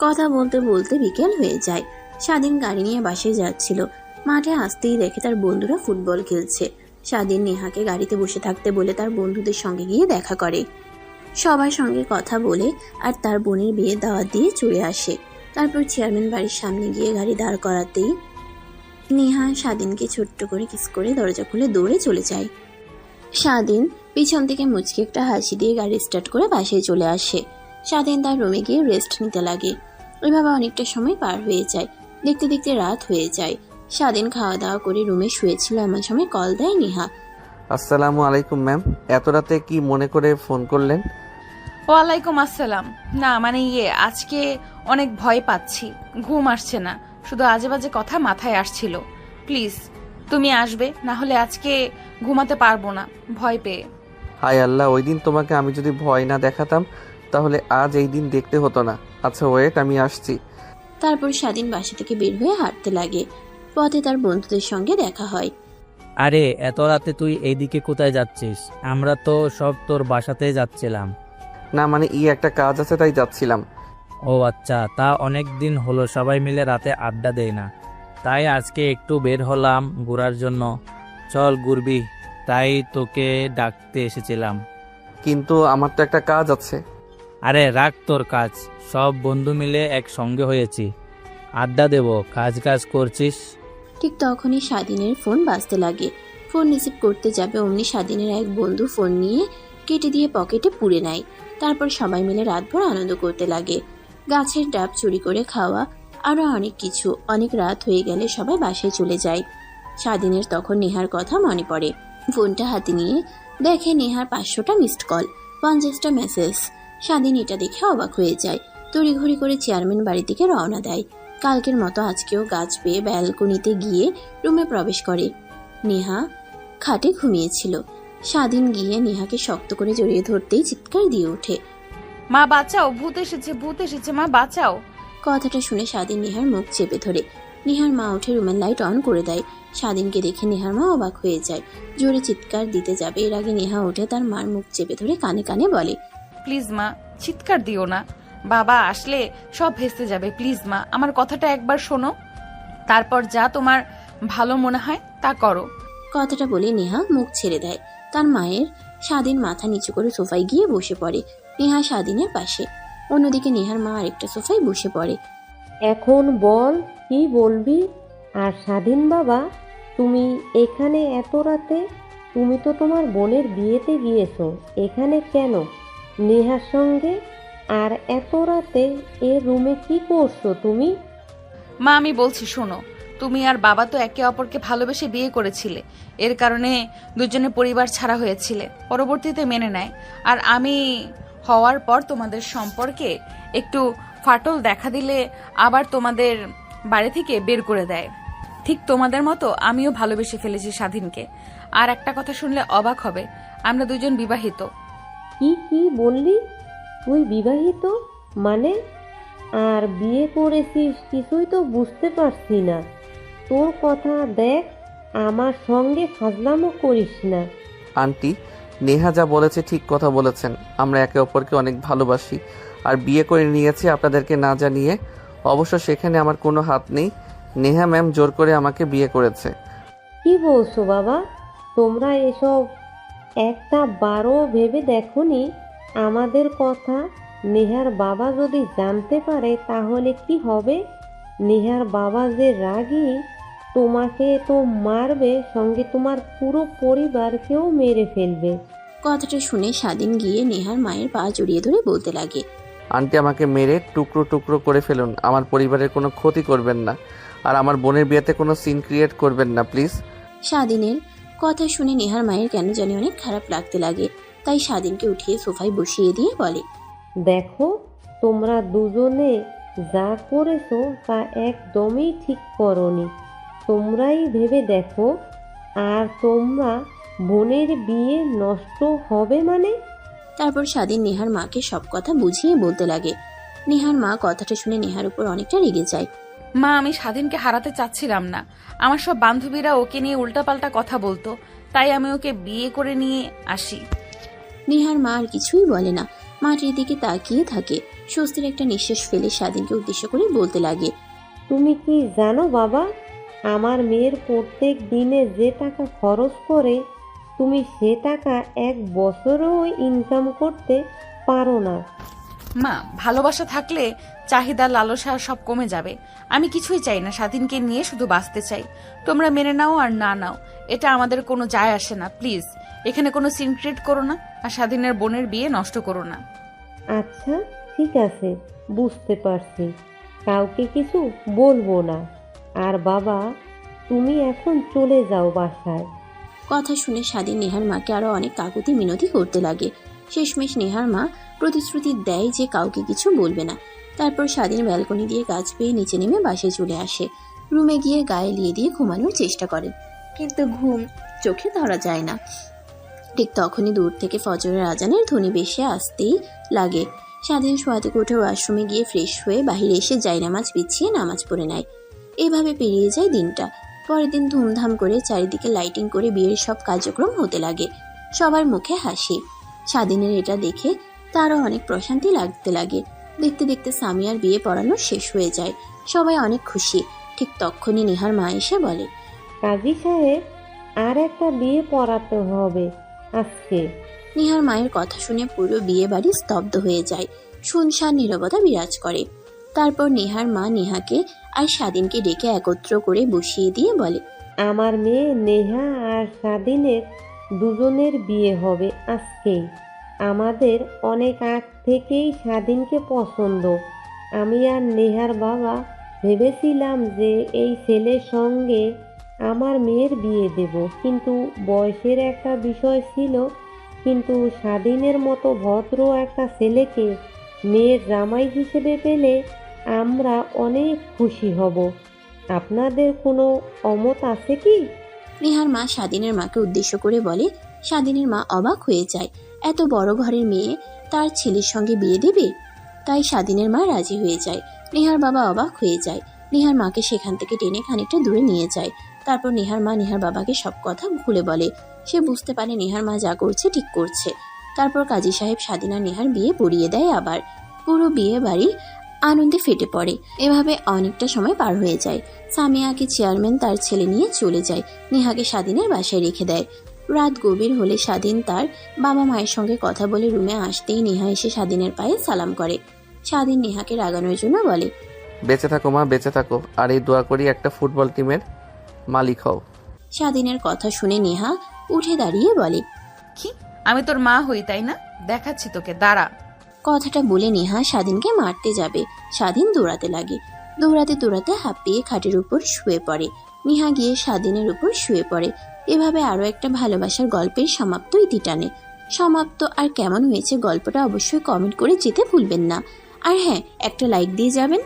কথা বলতে বলতে বিকেল হয়ে যায়। স্বাধীন গাড়ি নিয়ে বাসায় যাচ্ছিল। মাঠে আসতেই দেখে তার বন্ধুরা ফুটবল খেলছে। স্বাধীন নেহাকে গাড়িতে বসে থাকতে বলে তার বন্ধুদের সঙ্গে গিয়ে দেখা করে। সবার সঙ্গে কথা বলে আর তার বোনের বিয়ে দাওয়াত দিয়ে চলে আসে। তারপর চেয়ারম্যান বাড়ির সামনে গিয়ে গাড়ি দাঁড় করাতেই নেহা স্বাধীনকে ছোট্ট করে কিস করে দরজা খুলে দৌড়ে চলে যায়। স্বাধীন পিছন থেকে মুচকি একটা হাসি দিয়ে গাড়ি স্টার্ট করে বাসায় চলে আসে। স্বাধীন তার রুমে গিয়ে রেস্ট নিতে লাগে। ওইভাবে অনেকটা সময় পার হয়ে যায়। দেখতে দেখতে রাত হয়ে যায়। স্বাধীন খাওয়া দাওয়া করে রুমে শুয়েছিল, এমন সময় কল দেয় নেহা। আসসালামু আলাইকুম ম্যাম, এত রাতে কি মনে করে ফোন করলেন? ওয়ালাইকুম আসসালাম। না মানে আজকে অনেক ভয় পাচ্ছি, ঘুম আসছে না, শুধু আজে বাজে কথা মাথায় আসছিল। প্লিজ তুমি আসবে, না হলে আজকে ঘুমাতে পারবো না ভয় পেয়ে। হায় আল্লাহ, ওই দিন তোমাকে আমি যদি ভয় না দেখাতাম তাহলে আজ এই দিন দেখতে হতো না। আচ্ছা ওয়েট, আমি আসছি। তারপর স্বাধীন বাসা থেকে বের হয়ে হাঁটতে লাগে। পথে তার বন্ধুদের সঙ্গে দেখা হয়। আরে এত রাতে তুই এইদিকে কোথায় যাচ্ছিস? আমরা তো সব তোর বাসাতে যাচ্ছিলাম। না মানে একটা কাজ আছে তাই যাচ্ছিলাম। ও আচ্ছা, তা অনেক দিন হলো সবাই মিলে রাতে আড্ডা দেয় না, তাই আজকে একটু বের হলাম ঘোরার জন্য। চল ঘুরবি, তাই তোকে ডাকতে এসেছিলাম। কিন্তু আমার তো একটা কাজ আছে। আরে রাখ তোর কাজ, সব বন্ধু মিলে একসঙ্গে হয়েছি, আড্ডা দেব, কাজ করছিস। ঠিক তখনই স্বাধীনের ফোন বাজতে লাগে। ফোন রিসিভ করতে যাবে অমনি স্বাধীনের এক বন্ধু ফোন নিয়ে কেটে দিয়ে পকেটে পুরে নেয়। তারপর সবাই মিলে রাতভর আনন্দ করতে লাগে। গাছের ডাব চুরি করে খাওয়া, আরো অনেক কিছু। অনেক রাত হয়ে গেলে সবাই বাসায় চলে যায়। স্বাধীনের তখন নেহার কথা মনে পড়ে। ফোনটা হাতে নিয়ে দেখে নেহার 500টা মিসড কল, 50টা মেসেজ। স্বাধীন এটা দেখে অবাক হয়ে যায়। তড়িঘড়ি করে চেয়ারম্যান বাড়ির দিকে রওনা দেয়। কালকের মতো আজকেও গাছ পেয়ে ব্যালকনিতে গিয়ে রুমে প্রবেশ করে। নেহা খাটে ঘুমিয়েছিল। স্বাধীন গিয়ে নেহাকে শক্ত করে জড়িয়ে ধরতেই চিৎকার দিয়ে ওঠে, মা বাঁচাও, ভূত এসেছে, ভূত এসেছে, মা বাঁচাও। কথাটা শুনে স্বাধীন নেহার মুখ চেপে ধরে। নেহার মা উঠে রুমের লাইট অন করে দেয়। স্বাধীনকে দেখে নেহার মা অবাক হয়ে যায়। জোরে চিৎকার দিতে যাবে, এর আগে নেহা উঠে তার মার মুখ চেপে ধরে কানে কানে বলে, প্লিজ মা, চিৎকার দিও না, বাবা আসলে সব ভেস্তে যাবে। প্লিজ মা, আমার কথাটা একবার শোনো, তারপর যা তোমার ভালো মনে হয় তা করো। কথাটা বলে নেহা মুখ ছেড়ে দেয়। তার মায়ের স্বাধীন মাথা নিচু করে সোফায় গিয়ে বসে পড়ে। নেহা স্বাধীনের পাশে। অন্যদিকে নেহার মা আরেকটা সোফায় বসে পড়ে। এখন বল, কি বলবি? আর স্বাধীন বাবা, তুমি এখানে এত রাতে? তুমি তো তোমার বোনের বিয়েতে গিয়েছো, এখানে কেন নেহার সঙ্গে? আর এত রাতে এ রুমে কি করছো তুমি? মা আমি বলছি শোনো, তুমি আর বাবা তো একে অপরকে ভালোবেসে বিয়ে করেছিলে, এর কারণে দুজনে পরিবার ছাড়া হয়েছিলে, পরবর্তীতে মেনে নেয়। আর আমি হওয়ার পর তোমাদের সম্পর্কে একটু ফাটল দেখা দিলে আবার তোমাদের বাড়ি থেকে বের করে দেয়। ঠিক তোমাদের মতো আমিও ভালোবেসে ফেলেছি স্বাধীনকে। আর একটা কথা শুনলে অবাক হবে, আমরা দুজন বিবাহিত। কি কি বললি? তুই বিবাহিত মানে? আর বিয়ে করেছিস কিছুই তো বুঝতে পারছি না। তোর কথা দেখ, আমার সঙ্গে ফাজলামো করিস না। আন্টি, নেহা যা বলেছে ঠিক কথা বলেছেন। আমরা একে অপরকে অনেক ভালোবাসি আর বিয়ে করে নিয়েছি আপনাদেরকে না জানিয়ে। অবশ্য সেখানে আমার কোনো হাত নেই। নেহা ম্যাম জোর করে আমাকে বিয়ে করেছে। কি বলছো বাবা? তোমরা এসব একটা বারও ভেবে দেখোনি আমাদের কথা? নেহার বাবা যদি জানতে পারে তাহলে কি হবে? নেহার বাবা যে রাগী, তোমাকে তো মারবে, সঙ্গে তোমার পুরো পরিবারকেও মেরে ফেলবে। কথাটা শুনে স্বাধীন গিয়ে নেহার মায়ের পা জড়িয়ে ধরে বলতে লাগে, আন্টি আমাকে মেরে টুকরো টুকরো করে ফেলুন, আমার পরিবারের কোনো ক্ষতি করবেন না, আর আমার বোনের বিয়েতে কোনো সিন ক্রিয়েট করবেন না প্লিজ। স্বাধীনের কথা শুনে নেহার মায়ের কেন জানি অনেক খারাপ লাগতে লাগে। তাই স্বাধীনকে উঠিয়ে সোফায় বসিয়ে দিয়ে বলে, দেখো, তোমরা দুজনে যা করেছো তা একদমই ঠিক করনি। তোমরাই ভেবে দেখো, আর তোমরা বোনের বিয়ে নষ্ট হবে মানে? তারপর স্বাধীন নেহার মাকে সব কথা বুঝিয়ে বলতে লাগে। নেহার মা কথাটা শুনে নেহার উপর অনেকটা রেগে যায়। মা আমি স্বাধীনকে হারাতে চাচ্ছিলাম না, আমার সব বান্ধবীরা ওকে নিয়ে উল্টাপাল্টা কথা বলতো, তাই আমি ওকে বিয়ে করে নিয়ে আসি। নেহার মা আর কিছুই বলে না, মাটির দিকে তাকিয়ে থাকে। স্বস্তির একটা নিঃশ্বাস ফেলে স্বাধীনকে উদ্দেশ্য করে বলতে লাগে, তুমি কি জানো বাবা, আমার মেয়ের প্রত্যেক দিনে যে টাকা খরচ করে তুমি সে টাকা এক বছরেও ইনকাম করতে পারো না। মা ভালোবাসা থাকলে চাহিদা লালসা সব কমে যাবে। আমি কিছুই চাই না, স্বাধীনকে নিয়ে শুধু বাঁচতে চাই। তোমরা মেনে নাও আর না নাও, এটা আমাদের কোনো যায় আসে না। প্লিজ এখানে কোনো সিন ক্রিয়েট করো না, আর স্বাধীনের বোনের বিয়ে নষ্ট করো না। আচ্ছা ঠিক আছে, বুঝতে পারছি, কাউকে কিছু বলবো না। আর বাবা, তুমি এখন চলে যাও বাসায়। কথা শুনে স্বাধীন নেহার মাকে আরো অনেক কাকুতি মিনতি করতে লাগে। শেষমেশ নেহার মা প্রতিশ্রুতি দেয় যে কাউকে কিছু বলবে না। তারপর স্বাধীন ব্যালকনি দিয়ে গাছ পেয়ে নিচে নেমে বাসায় চলে আসে। রুমে গিয়ে গায়ে লিয়ে দিয়ে ঘুমানোর চেষ্টা করে, কিন্তু ঘুম চোখে ধরা যায় না। ঠিক তখনই দূর থেকে ফজরের আজানের ধ্বনি ভেসে আসতেই লাগে। স্বাধীন শোয়া থেকে উঠে ওয়াশরুমে গিয়ে ফ্রেশ হয়ে বাহিরে এসে জায়নামাজ বিছিয়ে নামাজ পড়ে নেয়। এভাবে পেরিয়ে যায় দিনটা। পরের দিন ধুমধাম করে চারিদিকে লাইটিং করে বিয়ের সব কার্যক্রম হতে লাগে। সবার মুখে হাসি। স্বাধীনের এটা দেখে তারও অনেক প্রশান্তি লাগতে লাগে। দেখতে দেখতে সামিয়ার বিয়ে পড়ানো শেষ হয়ে যায়। সবাই অনেক খুশি। ঠিক তখনই নেহার মা এসে বলে, কাজী সাহেব, আর একটা বিয়ে পড়াতে হবে আজকে। নেহার মায়ের কথা শুনে পুরো বিয়ে বাড়ি স্তব্ধ হয়ে যায়। শুনশান নীরবতা বিরাজ করে। তারপর নেহার মা নেহাকে আর স্বাধীনকে ডেকে একত্র করে বসিয়ে দিয়ে বলে, আমার মেয়ে নেহা আর স্বাধীনের দুজনের বিয়ে হবে আজকেই। আমাদের অনেক আগ থেকেই স্বাধীনকে পছন্দ। আমি আর নেহার বাবা ভেবেছিলাম যে এই ছেলের সঙ্গে আমার মেয়ের বিয়ে দেব, কিন্তু বয়সের একটা বিষয় ছিল। কিন্তু স্বাধীনের মতো ভদ্র একটা ছেলেকে মেয়ের জামাই হিসেবে পেলে আমরা অনেক খুশি হব। আপনাদের কোনো অমত আছে কি? নেহার মা স্বাধীনের মাকে উদ্দেশ্য করে বলে। স্বাধীনের মা অবাক হয়ে যায়, এত বড় ঘরের মেয়ে তার ছেলের সঙ্গে বিয়ে দেবে। তাই স্বাধীনের মা রাজি হয়ে যায়। নেহার বাবা অবাক হয়ে যায়। নেহার মাকে সেখান থেকে টেনে খানিকটা দূরে নিয়ে যায়। তারপর নেহার মা নেহার বাবাকে সব কথা খুলে বলে। সে বুঝতে পারে নেহার মা যা করছে ঠিক করছে। তারপর কাজী সাহেব স্বাধীন আর নেহার বিয়ে পড়িয়ে দেয়। আবার পুরো বিয়ে বাড়ি আনন্দে ফেটে পড়ে। এভাবে অনেকটা সময় পার হয়ে যায়। সামিয়াকে চেয়ারম্যান তার ছেলে নিয়ে চলে যায়। নেহাকে স্বাধীনের বাসায় রেখে দেয়। রাত গভীর হলে স্বাধীন তার বাবা মায়ের সঙ্গে কথা বলে রুমে আসতেই নেহা এসে স্বাধীনের পায়ে সালাম করে। স্বাধীন নেহাকে রাগানোর জন্য বলে, বেঁচে থাকো মা, বেঁচে থাকো, আর এই দোয়া করি একটা ফুটবল টিমের মালিক হও। স্বাধীনের কথা শুনে নেহা উঠে দাঁড়িয়ে বলে, কি আমি তোর মা হই তাই না? দেখাচ্ছি তোকে, দাঁড়া। কথাটা বলে নেহা স্বাধীনকে মারতে যাবে। স্বাধীন দৌড়াতে লাগে। দৌড়াতে দৌড়াতে হাঁপিয়ে খাটের উপর শুয়ে পড়ে। নেহা গিয়ে স্বাধীনের উপর শুয়ে পড়ে। এভাবে আরো একটা ভালোবাসার গল্পের সমাপ্ত ইতি টানে। সমাপ্ত আর কেমন হয়েছে গল্পটা অবশ্যই কমেন্ট করে যেতে ভুলবেন না। আর হ্যাঁ, একটা লাইক দিয়ে যাবেন।